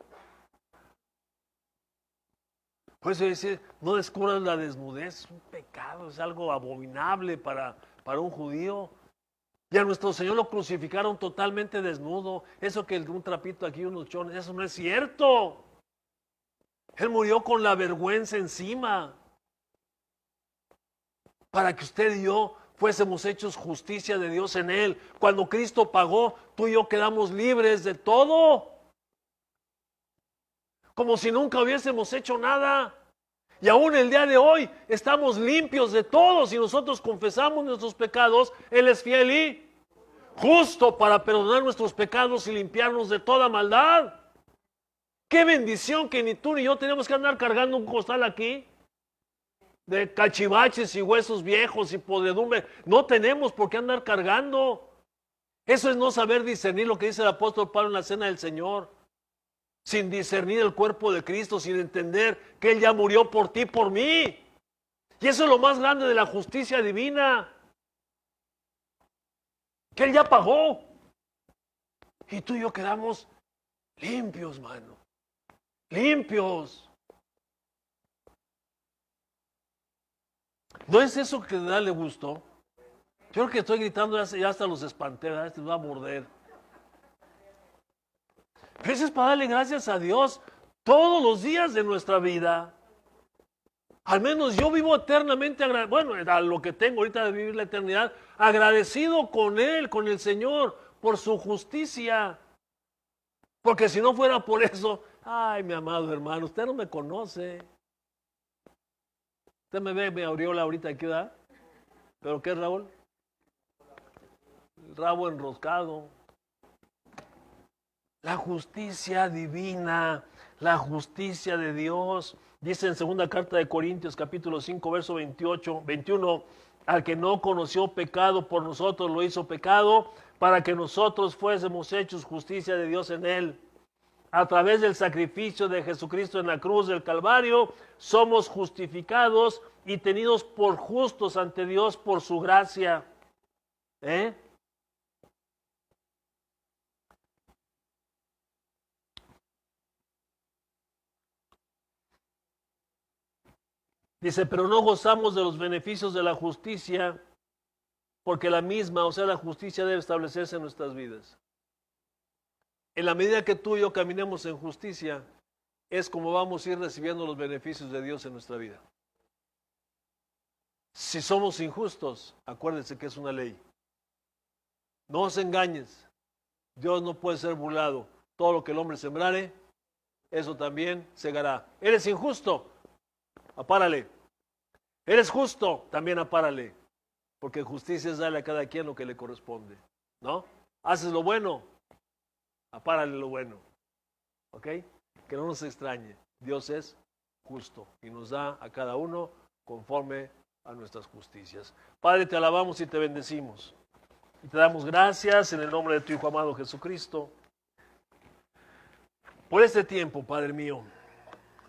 Por eso decir, no descubras la desnudez, es un pecado, es algo abominable para un judío. Y a nuestro Señor lo crucificaron totalmente desnudo. Eso que un trapito aquí, unos chones, eso no es cierto. Él murió con la vergüenza encima. Para que usted y yo fuésemos hechos justicia de Dios en Él. Cuando Cristo pagó, tú y yo quedamos libres de todo. Como si nunca hubiésemos hecho nada. Y aún el día de hoy estamos limpios de todo. Si nosotros confesamos nuestros pecados, Él es fiel y justo para perdonar nuestros pecados y limpiarnos de toda maldad. Qué bendición que ni tú ni yo tenemos que andar cargando un costal aquí de cachivaches y huesos viejos y podredumbre. No tenemos por qué andar cargando. Eso es no saber discernir lo que dice el apóstol Pablo en la cena del Señor. Sin discernir el cuerpo de Cristo, sin entender que Él ya murió por ti, por mí. Y eso es lo más grande de la justicia divina. Que Él ya pagó. Y tú y yo quedamos limpios, mano. Limpios. ¿No es eso que darle gusto? Yo creo que estoy gritando, ya hasta los espanté, ¿verdad? Este me va a morder. Pero eso es para darle gracias a Dios todos los días de nuestra vida. Al menos yo vivo eternamente, bueno, a lo que tengo ahorita de vivir la eternidad, agradecido con Él, con el Señor, por su justicia. Porque si no fuera por eso, ay, mi amado hermano, usted no me conoce. Usted me ve, me abrió la ahorita aquí, ¿verdad? ¿Pero qué, Raúl? El rabo enroscado. La justicia divina, la justicia de Dios. Dice en segunda carta de Corintios, capítulo 5, verso 21, al que no conoció pecado por nosotros lo hizo pecado, para que nosotros fuésemos hechos justicia de Dios en él. A través del sacrificio de Jesucristo en la cruz del Calvario, somos justificados y tenidos por justos ante Dios por su gracia. Dice, pero no gozamos de los beneficios de la justicia, porque la misma, o sea, la justicia debe establecerse en nuestras vidas. En la medida que tú y yo caminemos en justicia, es como vamos a ir recibiendo los beneficios de Dios en nuestra vida. Si somos injustos, acuérdense que es una ley. No os engañes, Dios no puede ser burlado. Todo lo que el hombre sembrare, eso también segará. ¿Eres injusto? Apárale. ¿Eres justo? También apárale. Porque justicia es darle a cada quien lo que le corresponde. ¿No? Haces lo bueno, apárale lo bueno. ¿Ok? Que no nos extrañe. Dios es justo y nos da a cada uno conforme a nuestras justicias. Padre, te alabamos y te bendecimos. Y te damos gracias en el nombre de tu Hijo amado Jesucristo. Por este tiempo, Padre mío.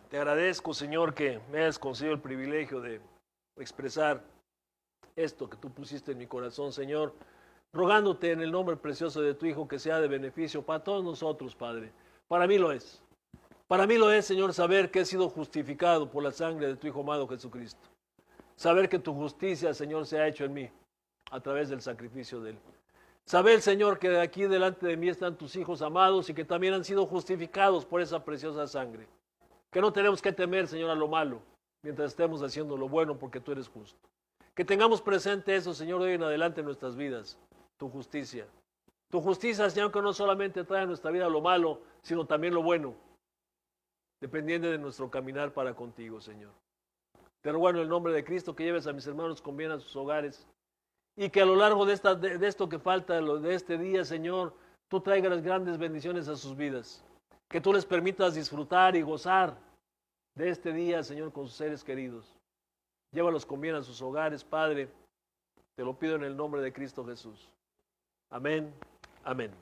Te agradezco, Señor, que me hayas concedido el privilegio de expresar esto que tú pusiste en mi corazón, Señor, rogándote en el nombre precioso de tu Hijo que sea de beneficio para todos nosotros, Padre. Para mí lo es. Para mí lo es, Señor, saber que he sido justificado por la sangre de tu Hijo amado Jesucristo. Saber que tu justicia, Señor, se ha hecho en mí a través del sacrificio de Él. Saber, Señor, que aquí delante de mí están tus hijos amados y que también han sido justificados por esa preciosa sangre. Que no tenemos que temer, Señor, a lo malo, mientras estemos haciendo lo bueno, porque tú eres justo. Que tengamos presente eso, Señor, de hoy en adelante en nuestras vidas, tu justicia. Tu justicia, Señor, que no solamente trae a nuestra vida lo malo, sino también lo bueno, dependiendo de nuestro caminar para contigo, Señor. Te ruego en el nombre de Cristo que lleves a mis hermanos con bien a sus hogares y que a lo largo de esto que falta, de este día, Señor, tú traigas grandes bendiciones a sus vidas. Que tú les permitas disfrutar y gozar de este día, Señor, con sus seres queridos. Llévalos con bien a sus hogares, Padre. Te lo pido en el nombre de Cristo Jesús. Amén. Amén.